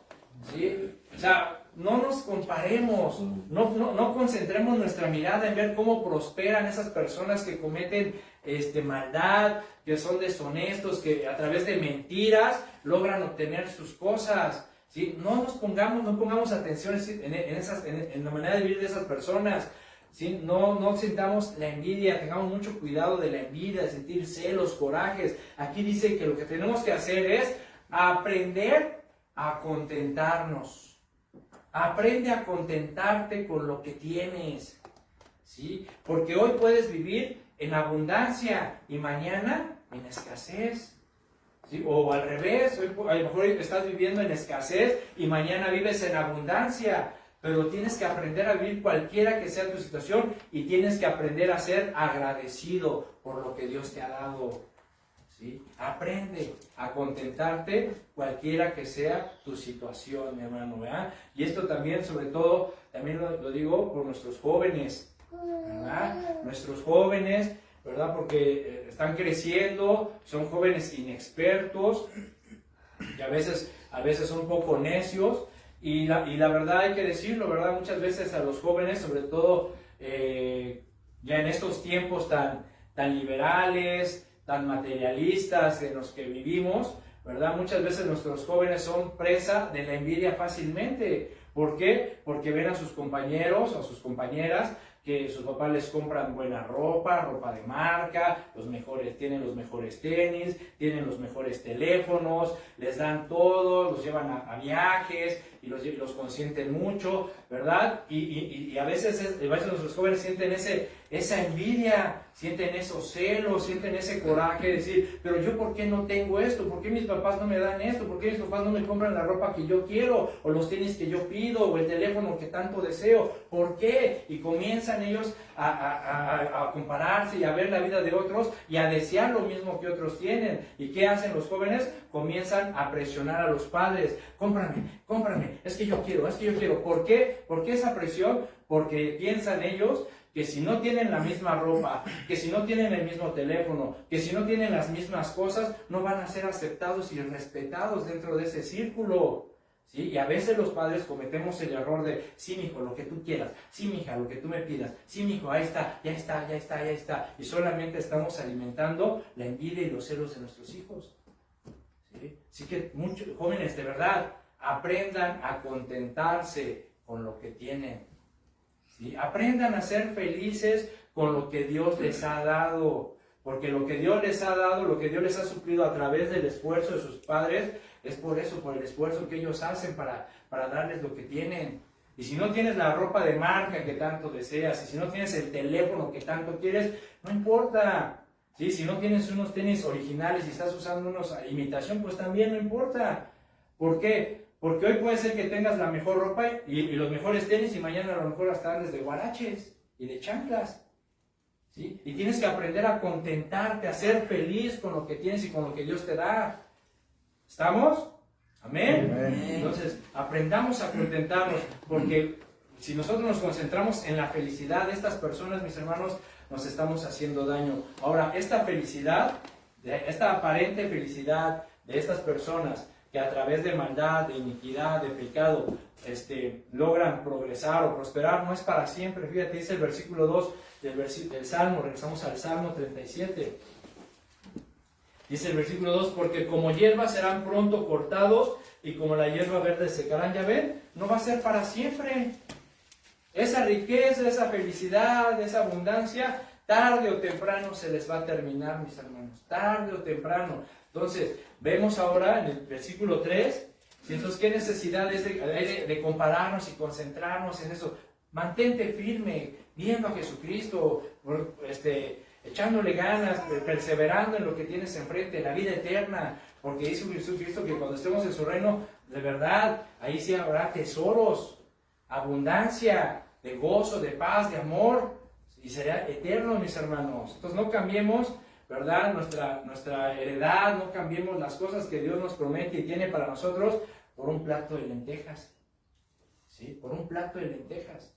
¿sí? O sea, no nos comparemos, no concentremos nuestra mirada en ver cómo prosperan esas personas que cometen maldad, que son deshonestos, que a través de mentiras logran obtener sus cosas, ¿sí? No pongamos atención en la manera de vivir de esas personas, ¿sí? No sintamos la envidia, tengamos mucho cuidado de la envidia, de sentir celos, corajes. Aquí dice que lo que tenemos que hacer es aprender a contentarnos. Aprende a contentarte con lo que tienes, ¿sí? Porque hoy puedes vivir en abundancia y mañana en escasez, ¿sí? O al revés, hoy a lo mejor estás viviendo en escasez y mañana vives en abundancia, pero tienes que aprender a vivir cualquiera que sea tu situación y tienes que aprender a ser agradecido por lo que Dios te ha dado, ¿sí? Aprende a contentarte cualquiera que sea tu situación, mi hermano, ¿verdad? Y esto también, sobre todo, también lo digo por nuestros jóvenes, ¿verdad? Nuestros jóvenes, ¿verdad? Porque están creciendo, son jóvenes inexpertos y a veces son un poco necios, y la verdad hay que decirlo, ¿verdad? Muchas veces a los jóvenes, sobre todo ya en estos tiempos tan liberales, tan materialistas en los que vivimos, ¿verdad? Muchas veces nuestros jóvenes son presa de la envidia fácilmente. ¿Por qué? Porque ven a sus compañeros o a sus compañeras que sus papás les compran buena ropa de marca, tienen los mejores tenis, tienen los mejores teléfonos, les dan todo, los llevan a viajes y los consienten mucho, ¿verdad? Y a veces nuestros jóvenes sienten esa envidia, sienten esos celos, sienten ese coraje de decir, pero yo ¿por qué no tengo esto? ¿Por qué mis papás no me dan esto? ¿Por qué mis papás no me compran la ropa que yo quiero? O los tenis que yo pido, o el teléfono que tanto deseo. ¿Por qué? Y comienzan ellos a compararse y a ver la vida de otros y a desear lo mismo que otros tienen. ¿Y qué hacen los jóvenes? Comienzan a presionar a los padres. Cómprame, es que yo quiero. ¿Por qué? ¿Por qué esa presión? Porque piensan ellos que si no tienen la misma ropa, que si no tienen el mismo teléfono, que si no tienen las mismas cosas, no van a ser aceptados y respetados dentro de ese círculo. ¿Sí? Y a veces los padres cometemos el error de, sí, mijo, lo que tú quieras, sí, mija, lo que tú me pidas, sí, mijo, ahí está, ya está. Y solamente estamos alimentando la envidia y los celos de nuestros hijos. ¿Sí? Así que muchos jóvenes, de verdad, aprendan a contentarse con lo que tienen. ¿Sí? Aprendan a ser felices con lo que Dios les ha dado, porque lo que Dios les ha dado, lo que Dios les ha suplido a través del esfuerzo de sus padres, es por el esfuerzo que ellos hacen para darles lo que tienen. Y si no tienes la ropa de marca que tanto deseas, y si no tienes el teléfono que tanto quieres, no importa. ¿Sí? Si no tienes unos tenis originales y estás usando unos a imitación, pues también no importa. ¿Por qué? Porque hoy puede ser que tengas la mejor ropa y los mejores tenis y mañana a lo mejor hasta andes de guaraches y de chanclas. ¿Sí? Y tienes que aprender a contentarte, a ser feliz con lo que tienes y con lo que Dios te da. ¿Estamos? ¿Amén? Amén. Entonces, aprendamos a contentarnos, porque si nosotros nos concentramos en la felicidad de estas personas, mis hermanos, nos estamos haciendo daño. Ahora, esta felicidad, esta aparente felicidad de estas personas, que a través de maldad, de iniquidad, de pecado, logran progresar o prosperar, no es para siempre. Fíjate, dice el versículo 2 del Salmo, regresamos al Salmo 37. Dice el versículo 2, porque como hierba serán pronto cortados y como la hierba verde secarán. Ya ven, no va a ser para siempre. Esa riqueza, esa felicidad, esa abundancia, tarde o temprano se les va a terminar, mis hermanos. Tarde o temprano. Entonces, vemos ahora en el versículo 3, entonces, ¿qué necesidad es de compararnos y concentrarnos en eso? Mantente firme, viendo a Jesucristo, echándole ganas, perseverando en lo que tienes enfrente, la vida eterna, porque dice Jesucristo que cuando estemos en su reino, de verdad, ahí sí habrá tesoros, abundancia, de gozo, de paz, de amor, y será eterno, mis hermanos. Entonces no cambiemos, ¿verdad?, nuestra heredad, no cambiemos las cosas que Dios nos promete y tiene para nosotros por un plato de lentejas. ¿Sí? Por un plato de lentejas.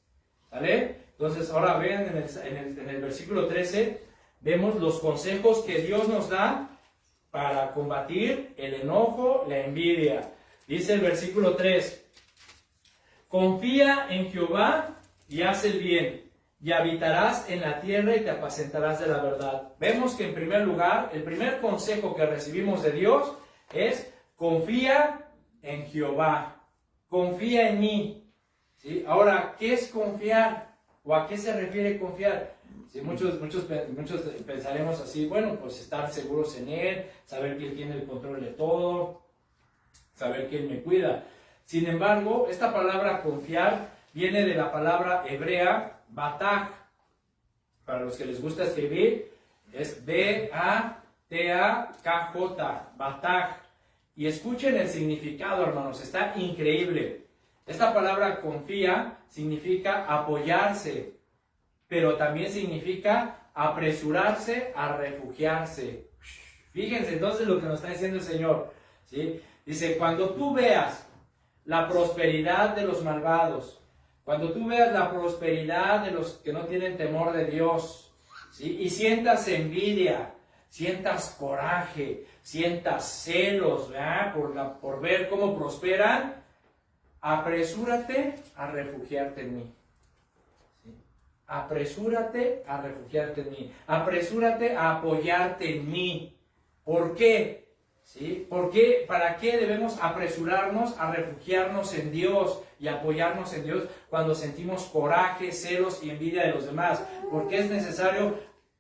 ¿Vale? Entonces ahora vean en el versículo 13, vemos los consejos que Dios nos da para combatir el enojo, la envidia. Dice el versículo 3, confía en Jehová y haz el bien, y habitarás en la tierra y te apacentarás de la verdad. Vemos que en primer lugar, el primer consejo que recibimos de Dios es confía en Jehová, confía en mí. ¿Sí? Ahora, ¿qué es confiar? ¿O a qué se refiere confiar? Sí, muchos pensaremos así, bueno, pues estar seguros en Él, saber que Él tiene el control de todo, saber que Él me cuida. Sin embargo, esta palabra confiar viene de la palabra hebrea batach. Para los que les gusta escribir, es B-A-T-A-K-J, batach. Y escuchen el significado, hermanos, está increíble. Esta palabra confía significa apoyarse, pero también significa apresurarse a refugiarse. Fíjense entonces lo que nos está diciendo el Señor, ¿sí? Dice, cuando tú veas la prosperidad de los malvados, cuando tú veas la prosperidad de los que no tienen temor de Dios, ¿sí?, y sientas envidia, sientas coraje, sientas celos, ¿verdad?, por ver cómo prosperan, apresúrate a refugiarte en mí. ¿Sí? Apresúrate a refugiarte en mí. Apresúrate a apoyarte en mí. ¿Por qué? ¿Sí? ¿Por qué? ¿Para qué debemos apresurarnos a refugiarnos en Dios y apoyarnos en Dios cuando sentimos coraje, celos y envidia de los demás? Porque es necesario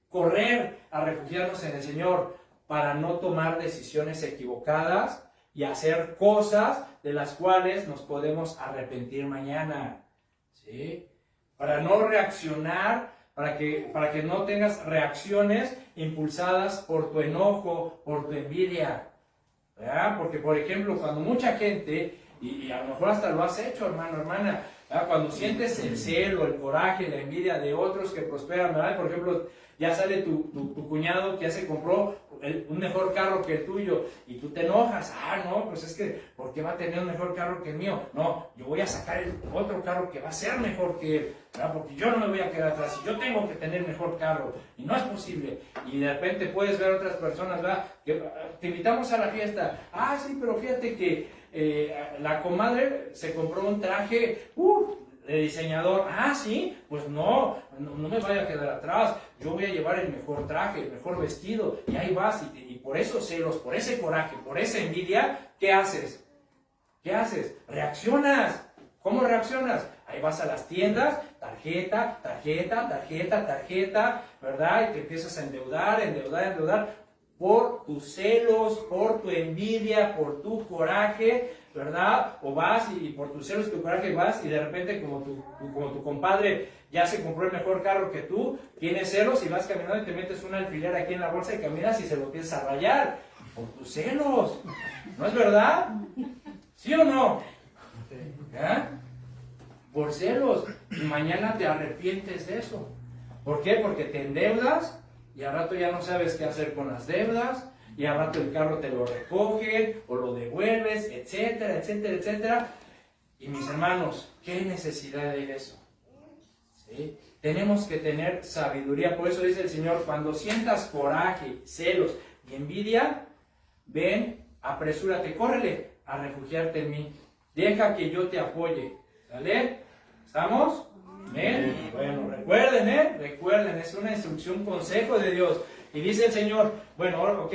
correr a refugiarnos en el Señor para no tomar decisiones equivocadas y hacer cosas de las cuales nos podemos arrepentir mañana. ¿Sí? Para no reaccionar, para que no tengas reacciones impulsadas por tu enojo, por tu envidia. ¿Verdad? Porque, por ejemplo, cuando mucha gente, y a lo mejor hasta lo has hecho, hermano, hermana, ¿verdad? Cuando sientes el celo, el coraje, la envidia de otros que prosperan, ¿verdad? Por ejemplo, ya sale tu cuñado que ya se compró un mejor carro que el tuyo y tú te enojas. No, pues es que, ¿por qué va a tener un mejor carro que el mío? No, yo voy a sacar el otro carro que va a ser mejor que él, ¿verdad? Porque yo no me voy a quedar atrás y yo tengo que tener mejor carro y no es posible. Y de repente puedes ver otras personas, ¿verdad? Que te invitamos a la fiesta. Sí, pero fíjate que la comadre se compró un traje, de diseñador. Sí, pues no me vaya a quedar atrás. Yo voy a llevar el mejor traje, el mejor vestido. Y ahí vas, y por esos celos, por ese coraje, por esa envidia, ¿qué haces? ¿Qué haces? Reaccionas. ¿Cómo reaccionas? Ahí vas a las tiendas, tarjeta, ¿verdad? Y te empiezas a endeudar por tus celos, por tu envidia, por tu coraje, ¿verdad? O vas y por tus celos y tu coraje vas y de repente como tu compadre ya se compró el mejor carro que tú, tienes celos y vas caminando y te metes un alfiler aquí en la bolsa y caminas y se lo empiezas a rayar por tus celos. ¿No es verdad? ¿Sí o no? Por celos. Y mañana te arrepientes de eso. ¿Por qué? Porque te endeudas y al rato ya no sabes qué hacer con las deudas, y al rato el carro te lo recogen o lo devuelves, etcétera. Y mis hermanos, ¿qué necesidad de eso? ¿Sí? Tenemos que tener sabiduría. Por eso dice el Señor, cuando sientas coraje, celos y envidia, ven, apresúrate, córrele a refugiarte en mí. Deja que yo te apoye. ¿Sale? ¿Estamos? ¿Ven? Bueno, recuerden, es una instrucción, un consejo de Dios. Y dice el Señor, bueno, ok,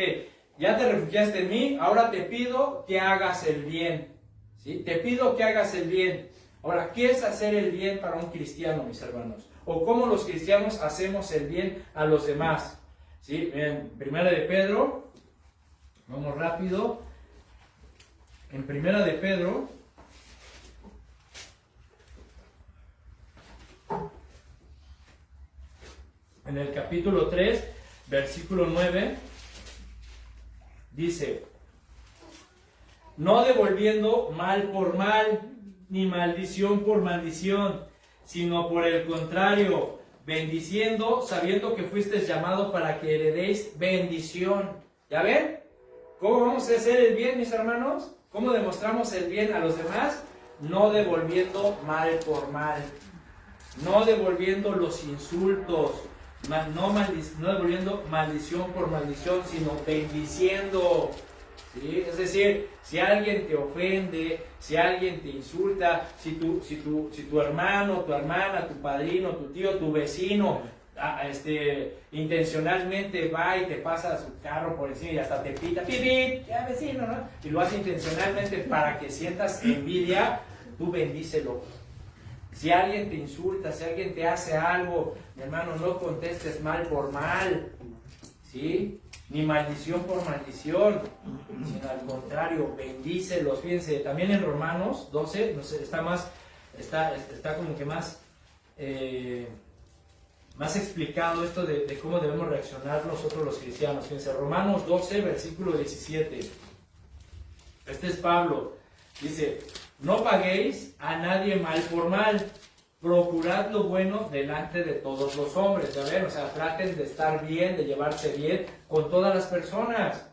ya te refugiaste en mí, ahora te pido que hagas el bien. ¿Sí? Te pido que hagas el bien. Ahora, ¿qué es hacer el bien para un cristiano, mis hermanos? O cómo los cristianos hacemos el bien a los demás. ¿Sí? En Primera de Pedro, vamos rápido. En Primera de Pedro, en el capítulo 3, versículo 9, dice: no devolviendo mal por mal, ni maldición por maldición, sino por el contrario, bendiciendo, sabiendo que fuisteis llamado para que heredéis bendición. ¿Ya ven? ¿Cómo vamos a hacer el bien, mis hermanos? ¿Cómo demostramos el bien a los demás? No devolviendo mal por mal, no devolviendo los insultos, no devolviendo maldición por maldición, sino bendiciendo. ¿Sí? Es decir, si alguien te ofende, si alguien te insulta, si tu hermano, tu hermana, tu padrino, tu tío, tu vecino, intencionalmente va y te pasa su carro por encima y hasta te pita, ¡pip! Ya vecino, ¿no? Y lo hace intencionalmente para que sientas envidia, tú bendícelo. Si alguien te insulta, si alguien te hace algo, mi hermano, no contestes mal por mal, ¿sí? Ni maldición por maldición, sino al contrario, bendícelos. Fíjense, también en Romanos 12, no sé, está como que más explicado esto de cómo debemos reaccionar nosotros los cristianos. Fíjense, Romanos 12, versículo 17. Este es Pablo. Dice: no paguéis a nadie mal por mal, procurad lo bueno delante de todos los hombres. ¿Ya ven? O sea, traten de estar bien, de llevarse bien con todas las personas.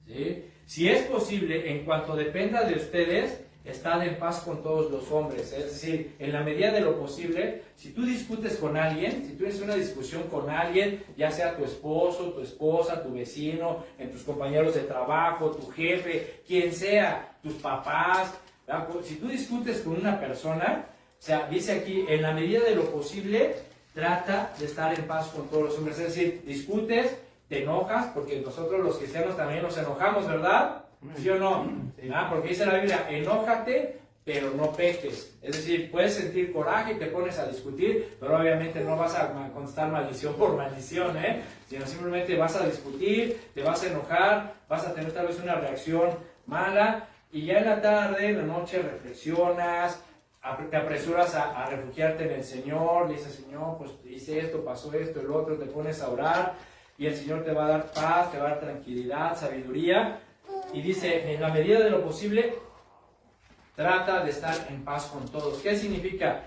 ¿Sí? Si es posible, en cuanto dependa de ustedes, estad en paz con todos los hombres. Es decir, en la medida de lo posible, si tú discutes con alguien, si tú tienes una discusión con alguien, ya sea tu esposo, tu esposa, tu vecino, en tus compañeros de trabajo, tu jefe, quien sea, tus papás, ¿verdad? Si tú discutes con una persona, o sea, dice aquí, en la medida de lo posible, trata de estar en paz con todos los hombres. Es decir, discutes, te enojas, porque nosotros los cristianos también nos enojamos, ¿verdad? ¿Sí o no? Porque dice la Biblia, enójate, pero no peques. Es decir, puedes sentir coraje y te pones a discutir, pero obviamente no vas a contestar maldición por maldición, sino simplemente vas a discutir, te vas a enojar, vas a tener tal vez una reacción mala, y ya en la tarde, en la noche reflexionas, te apresuras a refugiarte en el Señor, le dices, Señor, pues hice esto, pasó esto, el otro, te pones a orar, y el Señor te va a dar paz, te va a dar tranquilidad, sabiduría, y dice, en la medida de lo posible, trata de estar en paz con todos. ¿Qué significa?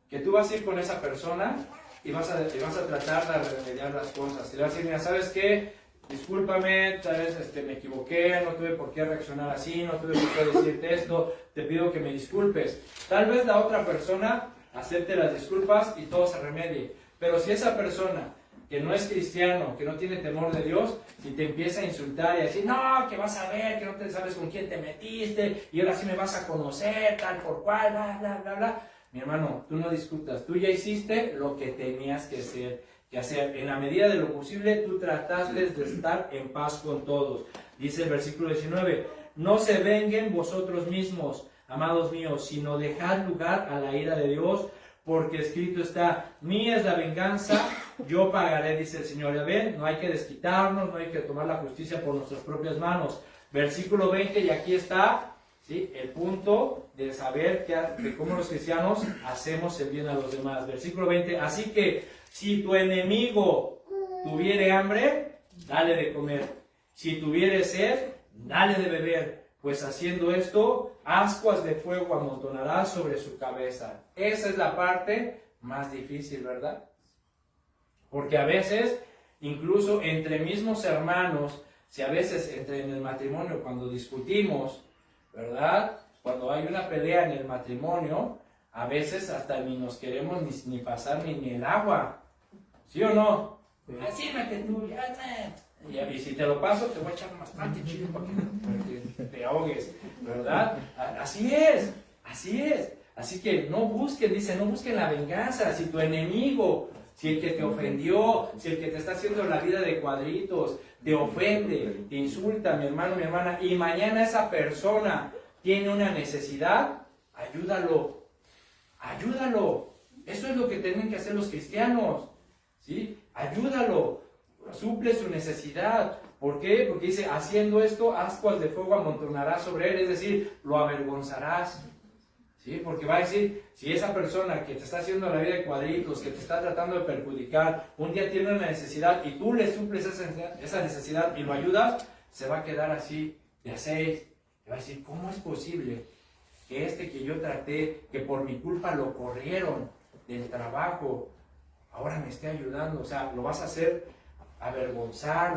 Que tú vas a ir con esa persona y vas a tratar de remediar las cosas. Y le vas a decir, mira, ¿sabes qué? Discúlpame, tal vez me equivoqué, no tuve por qué reaccionar así, no tuve por qué decirte esto, te pido que me disculpes. Tal vez la otra persona acepte las disculpas y todo se remedie. Pero si esa persona que no es cristiano, que no tiene temor de Dios, si te empieza a insultar y a decir, no, que vas a ver, que no te sabes con quién te metiste, y ahora sí me vas a conocer, tal por cual, bla, bla, bla, bla. Mi hermano, tú no discutas, tú ya hiciste lo que tenías que hacer. En la medida de lo posible, tú trataste de estar en paz con todos. Dice el versículo 19, no se venguen vosotros mismos, amados míos, sino dejad lugar a la ira de Dios, porque escrito está, mía es la venganza, yo pagaré, dice el Señor. Ya ven, no hay que desquitarnos, no hay que tomar la justicia por nuestras propias manos. Versículo 20, y aquí está, ¿sí?, el punto de saber de cómo los cristianos hacemos el bien a los demás. Versículo 20, así que si tu enemigo tuviere hambre, dale de comer. Si tuviere sed, dale de beber. Pues haciendo esto, ascuas de fuego amontonarás sobre su cabeza. Esa es la parte más difícil, ¿verdad? Porque a veces, incluso entre mismos hermanos, si a veces en el matrimonio, cuando discutimos, ¿verdad? Cuando hay una pelea en el matrimonio, a veces hasta ni nos queremos ni pasar ni el agua. ¿Sí o no? Decime que tú ya, y si te lo paso, te voy a echar bastante chile para que te ahogues, ¿verdad? Así es. Así que no busquen, dice, no busquen la venganza. Si tu enemigo, si el que te ofendió, si el que te está haciendo la vida de cuadritos, te ofende, te insulta, mi hermano, mi hermana, y mañana esa persona tiene una necesidad, ayúdalo. Eso es lo que tienen que hacer los cristianos, ¿sí? Ayúdalo, suple su necesidad. ¿Por qué? Porque dice, haciendo esto, ascuas de fuego amontonarás sobre él, es decir, lo avergonzarás. ¿Sí? Porque va a decir, si esa persona que te está haciendo la vida de cuadritos, que te está tratando de perjudicar, un día tiene una necesidad y tú le suples esa necesidad y lo ayudas, se va a quedar así de a seis. Y va a decir, ¿cómo es posible que que yo traté, que por mi culpa lo corrieron del trabajo, ahora me esté ayudando? O sea, lo vas a hacer avergonzar,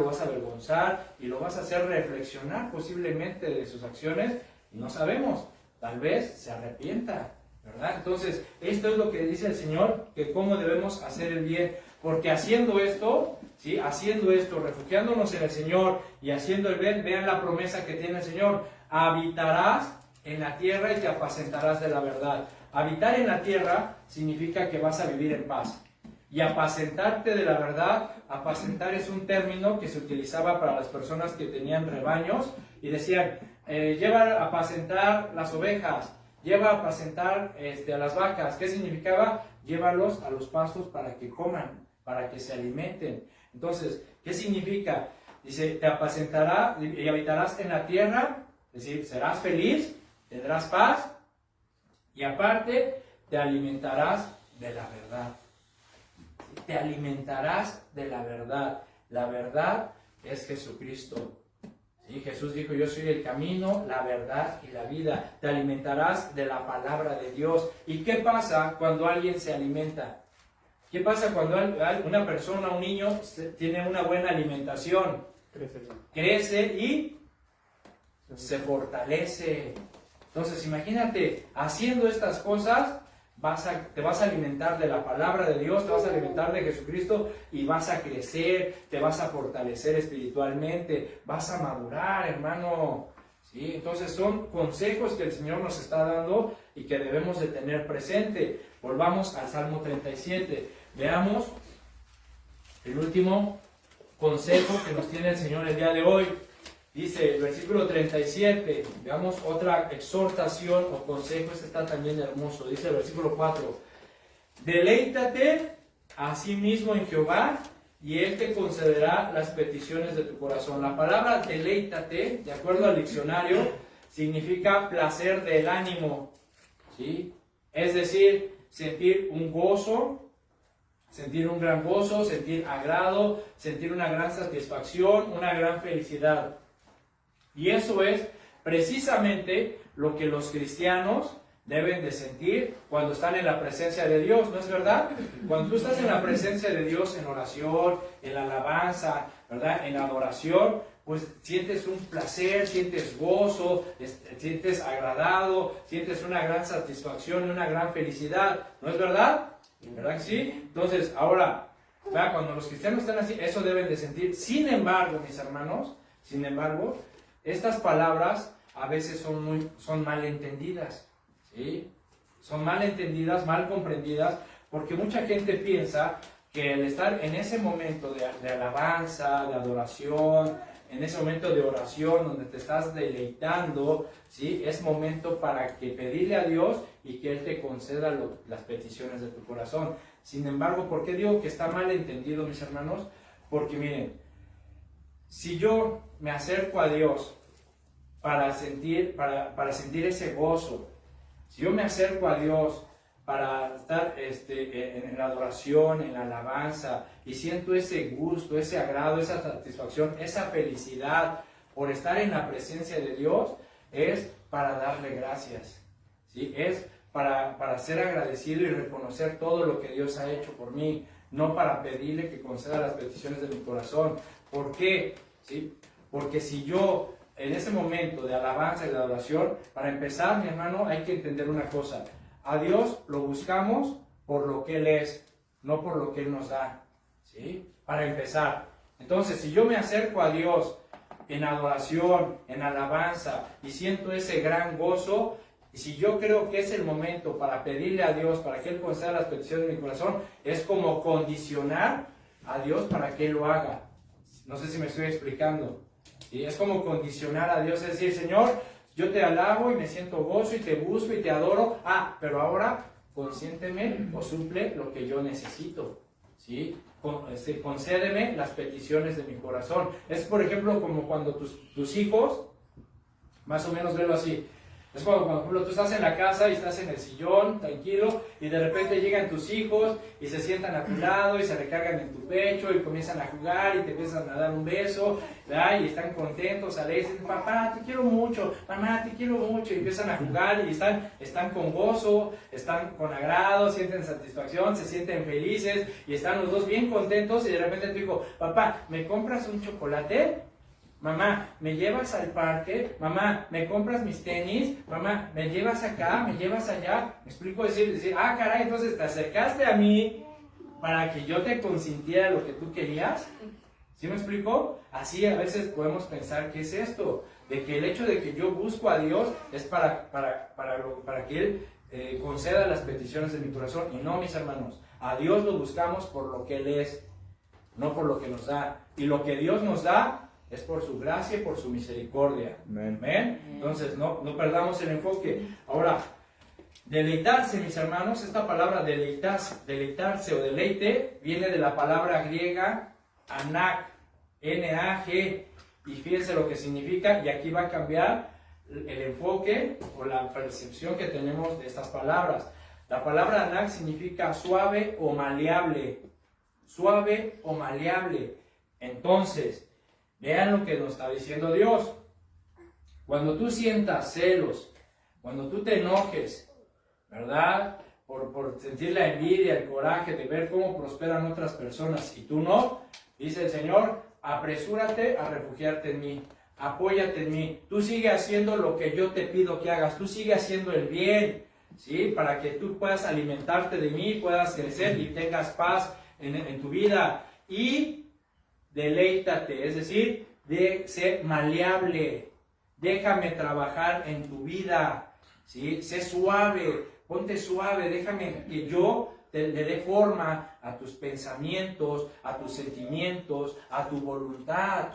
y lo vas a hacer reflexionar posiblemente de sus acciones, y no sabemos. Tal vez se arrepienta, ¿verdad? Entonces, esto es lo que dice el Señor, que cómo debemos hacer el bien. Porque haciendo esto, ¿sí? Haciendo esto, refugiándonos en el Señor y haciendo el bien, vean la promesa que tiene el Señor. Habitarás en la tierra y te apacentarás de la verdad. Habitar en la tierra significa que vas a vivir en paz. Y apacentarte de la verdad, apacentar es un término que se utilizaba para las personas que tenían rebaños y decían, lleva a apacentar las ovejas, lleva a apacentar a las vacas. ¿Qué significaba? Llévalos a los pastos para que coman, para que se alimenten. Entonces, ¿qué significa? Dice, te apacentará y habitarás en la tierra, es decir, serás feliz, tendrás paz y aparte te alimentarás de la verdad. Te alimentarás de la verdad. La verdad es Jesucristo. ¿Sí? Jesús dijo, yo soy el camino, la verdad y la vida. Te alimentarás de la palabra de Dios. ¿Y qué pasa cuando alguien se alimenta? ¿Qué pasa cuando una persona, un niño, tiene una buena alimentación? Crece y se fortalece. Entonces, imagínate, haciendo estas cosas, te vas a alimentar de la palabra de Dios, te vas a alimentar de Jesucristo y vas a crecer, te vas a fortalecer espiritualmente, vas a madurar, hermano. ¿Sí? Entonces son consejos que el Señor nos está dando y que debemos de tener presente. Volvamos al Salmo 37. Veamos el último consejo que nos tiene el Señor el día de hoy. Dice el versículo 37, veamos otra exhortación o consejo, este está también hermoso. Dice el versículo 4, deleítate a sí mismo en Jehová y Él te concederá las peticiones de tu corazón. La palabra deleítate, de acuerdo al diccionario, significa placer del ánimo, ¿sí? Es decir, sentir un gozo, sentir un gran gozo, sentir agrado, sentir una gran satisfacción, una gran felicidad. Y eso es precisamente lo que los cristianos deben de sentir cuando están en la presencia de Dios, ¿no es verdad? Cuando tú estás en la presencia de Dios en oración, en la alabanza, ¿verdad? En la adoración, pues sientes un placer, sientes gozo, sientes agradado, sientes una gran satisfacción y una gran felicidad, ¿no es verdad? ¿Verdad que sí? Entonces, ahora, ¿verdad? Cuando los cristianos están así, eso deben de sentir. Sin embargo, mis hermanos, estas palabras a veces son mal entendidas, ¿sí? Son mal entendidas, mal comprendidas, porque mucha gente piensa que el estar en ese momento de alabanza, de adoración, en ese momento de oración donde te estás deleitando, ¿sí? Es momento para que pedirle a Dios y que Él te conceda las peticiones de tu corazón. Sin embargo, ¿por qué digo que está mal entendido, mis hermanos? Porque miren, si yo me acerco a Dios para sentir ese gozo, si yo me acerco a Dios para estar en la adoración, en la alabanza, y siento ese gusto, ese agrado, esa satisfacción, esa felicidad por estar en la presencia de Dios, es para darle gracias, ¿sí? Es para ser agradecido y reconocer todo lo que Dios ha hecho por mí, no para pedirle que conceda las peticiones de mi corazón. ¿Por qué? ¿Sí? Porque si yo, en ese momento de alabanza y de adoración, para empezar, mi hermano, hay que entender una cosa. A Dios lo buscamos por lo que Él es, no por lo que Él nos da, ¿sí? Para empezar. Entonces, si yo me acerco a Dios en adoración, en alabanza, y siento ese gran gozo, y si yo creo que es el momento para pedirle a Dios, para que Él conceda las peticiones de mi corazón, es como condicionar a Dios para que Él lo haga. No sé si me estoy explicando. ¿Sí? Es como condicionar a Dios, es decir, Señor, yo te alabo y me siento gozo y te busco y te adoro. Pero ahora consiénteme o suple lo que yo necesito, ¿sí? Concédeme las peticiones de mi corazón. Es, por ejemplo, como cuando tus hijos, más o menos verlo así. Es como cuando, por ejemplo, tú estás en la casa y estás en el sillón, tranquilo, y de repente llegan tus hijos y se sientan a tu lado y se recargan en tu pecho y comienzan a jugar y te empiezan a dar un beso, ¿verdad? Y están contentos, alegres, papá, te quiero mucho, mamá, te quiero mucho, y empiezan a jugar y están con gozo, están con agrado, sienten satisfacción, se sienten felices y están los dos bien contentos y de repente tu hijo, papá, ¿me compras un chocolate? Mamá, ¿me llevas al parque? Mamá, ¿me compras mis tenis? Mamá, ¿me llevas acá? ¿Me llevas allá? ¿Me explico? Decir, caray, entonces te acercaste a mí para que yo te consintiera lo que tú querías. ¿Sí me explico? Así a veces podemos pensar, ¿qué es esto? De que el hecho de que yo busco a Dios es para que Él conceda las peticiones de mi corazón. Y no, mis hermanos, a Dios lo buscamos por lo que Él es, no por lo que nos da. Y lo que Dios nos da es por su gracia y por su misericordia. Amén. Entonces, no perdamos el enfoque. Ahora, deleitarse, mis hermanos, esta palabra deleitarse o deleite, viene de la palabra griega anak, N-A-G, y fíjense lo que significa, y aquí va a cambiar el enfoque o la percepción que tenemos de estas palabras. La palabra anak significa suave o maleable. Suave o maleable. Entonces, vean lo que nos está diciendo Dios. Cuando tú sientas celos, cuando tú te enojes, ¿verdad? Por sentir la envidia, el coraje de ver cómo prosperan otras personas y tú no, dice el Señor, apresúrate a refugiarte en mí, apóyate en mí. Tú sigue haciendo lo que yo te pido que hagas, tú sigue haciendo el bien, ¿sí? Para que tú puedas alimentarte de mí, puedas crecer y tengas paz en tu vida. Y deleítate, es decir, de ser maleable, déjame trabajar en tu vida, ¿sí? Sé suave, ponte suave, déjame que yo le dé forma a tus pensamientos, a tus sentimientos, a tu voluntad.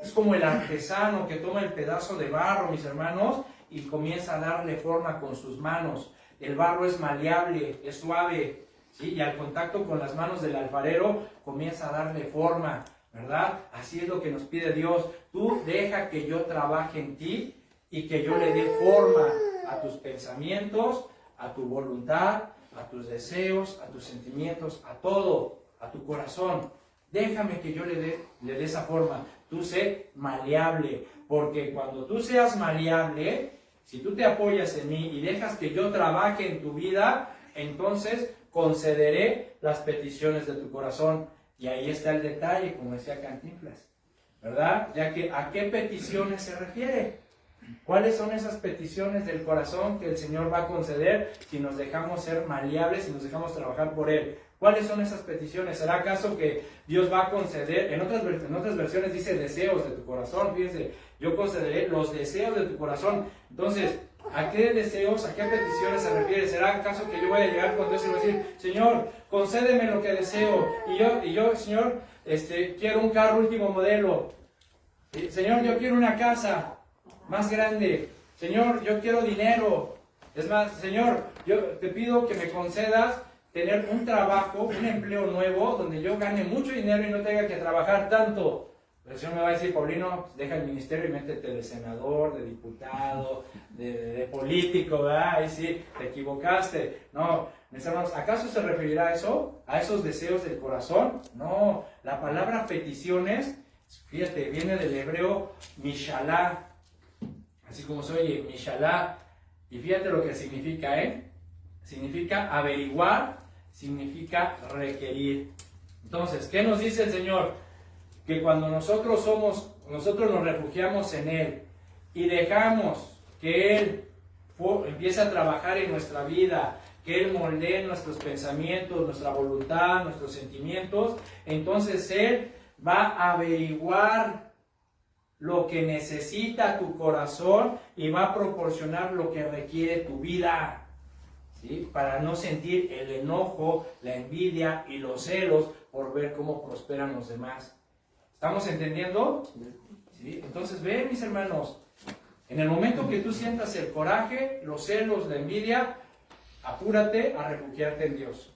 Es como el artesano que toma el pedazo de barro, mis hermanos, y comienza a darle forma con sus manos. El barro es maleable, es suave, ¿sí? Y al contacto con las manos del alfarero comienza a darle forma, ¿verdad? Así es lo que nos pide Dios. Tú deja que yo trabaje en ti y que yo le dé forma a tus pensamientos, a tu voluntad, a tus deseos, a tus sentimientos, a todo, a tu corazón. Déjame que yo le dé esa forma. Tú sé maleable, porque cuando tú seas maleable, si tú te apoyas en mí y dejas que yo trabaje en tu vida, entonces concederé las peticiones de tu corazón. Y ahí está el detalle, como decía Cantinflas, ¿verdad? Ya que ¿a qué peticiones se refiere? ¿Cuáles son esas peticiones del corazón que el Señor va a conceder si nos dejamos ser maleables, si nos dejamos trabajar por Él? ¿Cuáles son esas peticiones? ¿Será acaso que Dios va a conceder? En otras versiones dice deseos de tu corazón. Fíjense, yo concederé los deseos de tu corazón. Entonces, ¿a qué deseos, a qué peticiones se refiere? ¿Será acaso que yo voy a llegar con Dios y voy a decir, Señor, concédeme lo que deseo? Y yo Señor, quiero un carro último modelo. Señor, yo quiero una casa más grande. Señor, yo quiero dinero. Es más, Señor, yo te pido que me concedas tener un trabajo, un empleo nuevo, donde yo gane mucho dinero y no tenga que trabajar tanto. Pero el Señor me va a decir, Paulino, deja el ministerio y métete de senador, de diputado, de político, ¿verdad? Ahí sí, te equivocaste. No, mis hermanos, ¿acaso se referirá a eso? ¿A esos deseos del corazón? No, la palabra peticiones, fíjate, viene del hebreo mishalá, así como se oye, mishalá, y fíjate lo que significa, significa averiguar, significa requerir. Entonces, ¿qué nos dice el Señor? Que cuando nosotros nos refugiamos en Él y dejamos que Él empiece a trabajar en nuestra vida, que Él moldee nuestros pensamientos, nuestra voluntad, nuestros sentimientos, entonces Él va a averiguar lo que necesita tu corazón y va a proporcionar lo que requiere tu vida. ¿Sí? Para no sentir el enojo, la envidia y los celos por ver cómo prosperan los demás. ¿Estamos entendiendo? ¿Sí? Entonces, ven, mis hermanos, en el momento que tú sientas el coraje, los celos, la envidia, apúrate a refugiarte en Dios.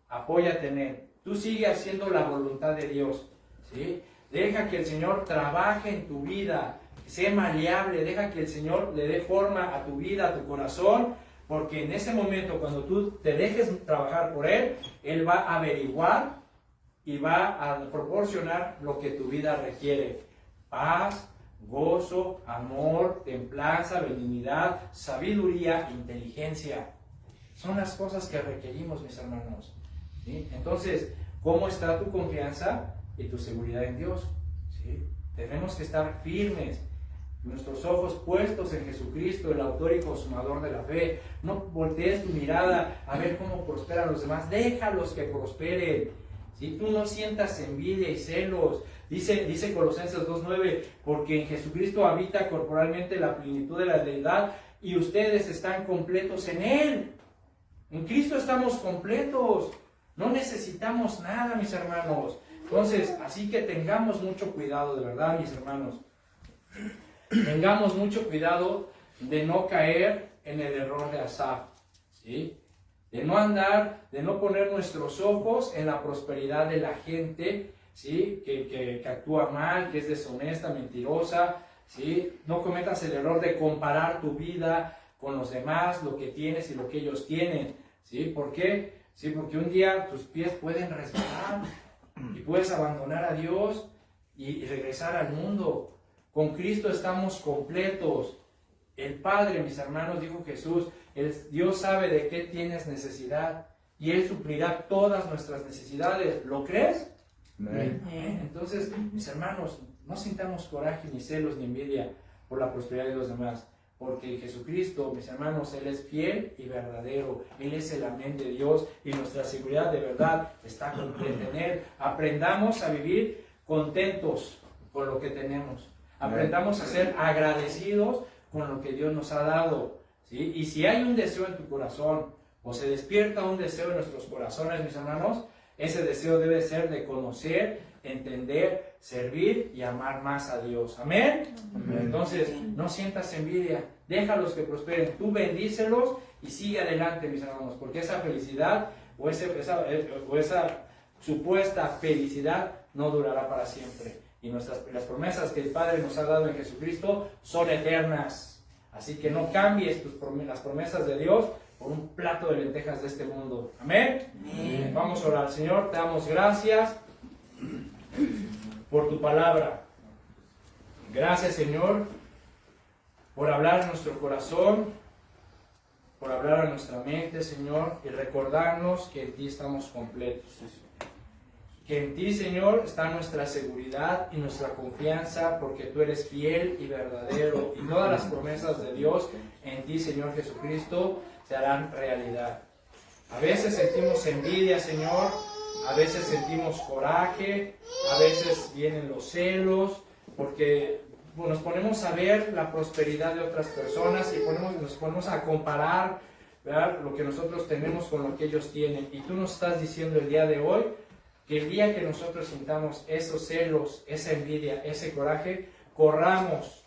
Apóyate en Él. Tú sigue haciendo la voluntad de Dios. ¿Sí? Deja que el Señor trabaje en tu vida. Sé maleable. Deja que el Señor le dé forma a tu vida, a tu corazón. Porque en ese momento, cuando tú te dejes trabajar por Él, Él va a averiguar y va a proporcionar lo que tu vida requiere. Paz, gozo, amor, templanza, benignidad, sabiduría, inteligencia. Son las cosas que requerimos, mis hermanos. ¿Sí? Entonces, ¿cómo está tu confianza y tu seguridad en Dios? ¿Sí? Tenemos que estar firmes. Nuestros ojos puestos en Jesucristo, el autor y consumador de la fe. No voltees tu mirada a ver cómo prosperan los demás. Déjalos que prosperen. ¿Sí? Tú no sientas envidia y celos. Dice Colosenses 2:9, porque en Jesucristo habita corporalmente la plenitud de la deidad y ustedes están completos en Él. En Cristo estamos completos. No necesitamos nada, mis hermanos. Entonces, así que tengamos mucho cuidado, de verdad, mis hermanos. Tengamos mucho cuidado de no caer en el error de Asaf, ¿sí? De no poner nuestros ojos en la prosperidad de la gente, ¿sí? Que actúa mal, que es deshonesta, mentirosa, ¿sí? No cometas el error de comparar tu vida con los demás, lo que tienes y lo que ellos tienen, ¿sí? ¿Por qué? Sí, porque un día tus pies pueden resbalar y puedes abandonar a Dios y regresar al mundo. Con Cristo estamos completos. El Padre, mis hermanos, dijo Jesús, Dios sabe de qué tienes necesidad y Él suplirá todas nuestras necesidades. ¿Lo crees? Amén. Entonces, mis hermanos, no sintamos coraje, ni celos, ni envidia por la prosperidad de los demás. Porque Jesucristo, mis hermanos, Él es fiel y verdadero. Él es el amén de Dios y nuestra seguridad de verdad está completa en Él. Aprendamos a vivir contentos con lo que tenemos. Aprendamos a ser agradecidos con lo que Dios nos ha dado, ¿sí? Y si hay un deseo en tu corazón o se despierta un deseo en nuestros corazones, mis hermanos, ese deseo debe ser de conocer, entender, servir y amar más a Dios. ¿Amén? Amén. Entonces, no sientas envidia, déjalos que prosperen, tú bendícelos y sigue adelante, mis hermanos, porque esa felicidad o esa supuesta felicidad no durará para siempre. Y las promesas que el Padre nos ha dado en Jesucristo son eternas. Así que no cambies las promesas de Dios por un plato de lentejas de este mundo. ¿Amén? Amén. Vamos a orar. Señor, te damos gracias por tu palabra. Gracias, Señor, por hablar en nuestro corazón, por hablar a nuestra mente, Señor, y recordarnos que en ti estamos completos. Que en ti, Señor, está nuestra seguridad y nuestra confianza, porque tú eres fiel y verdadero, y todas las promesas de Dios en ti, Señor Jesucristo, se harán realidad. A veces sentimos envidia, Señor, a veces sentimos coraje, a veces vienen los celos, porque nos ponemos a ver la prosperidad de otras personas y nos ponemos a comparar, ¿verdad?, lo que nosotros tenemos con lo que ellos tienen. Y tú nos estás diciendo el día de hoy que el día que nosotros sintamos esos celos, esa envidia, ese coraje, corramos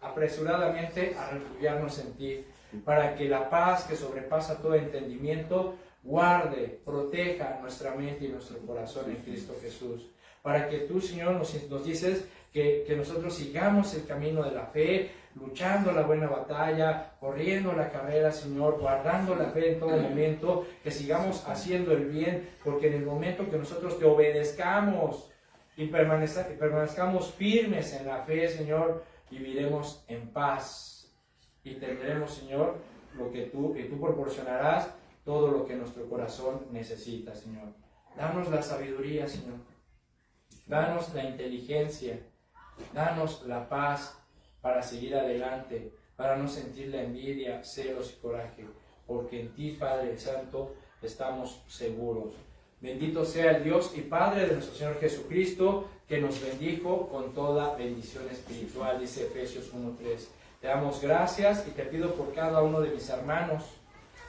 apresuradamente a refugiarnos en ti, para que la paz que sobrepasa todo entendimiento guarde, proteja nuestra mente y nuestro corazón en Cristo Jesús. Para que tú, Señor, nos dices que nosotros sigamos el camino de la fe, luchando la buena batalla, corriendo la carrera, Señor, guardando la fe en todo momento, que sigamos haciendo el bien, porque en el momento que nosotros te obedezcamos y permanezcamos firmes en la fe, Señor, viviremos en paz y tendremos, Señor, lo que tú proporcionarás todo lo que nuestro corazón necesita, Señor. Danos la sabiduría, Señor. Danos la inteligencia. Danos la paz para seguir adelante, para no sentir la envidia, celos y coraje, porque en ti, Padre Santo, estamos seguros. Bendito sea el Dios y Padre de nuestro Señor Jesucristo, que nos bendijo con toda bendición espiritual, dice Efesios 1:3. Te damos gracias y te pido por cada uno de mis hermanos,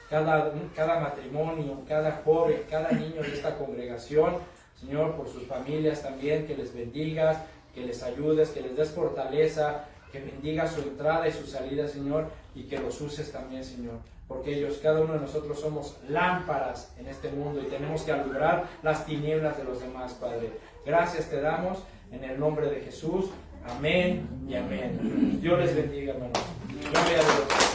cada matrimonio, cada joven, cada niño de esta congregación, Señor, por sus familias también, que les bendigas, que les ayudes, que les des fortaleza, que bendiga su entrada y su salida, Señor, y que los uses también, Señor, porque ellos, cada uno de nosotros somos lámparas en este mundo y tenemos que alumbrar las tinieblas de los demás, Padre. Gracias te damos en el nombre de Jesús. Amén y amén. Dios les bendiga, hermanos. Gloria a Dios.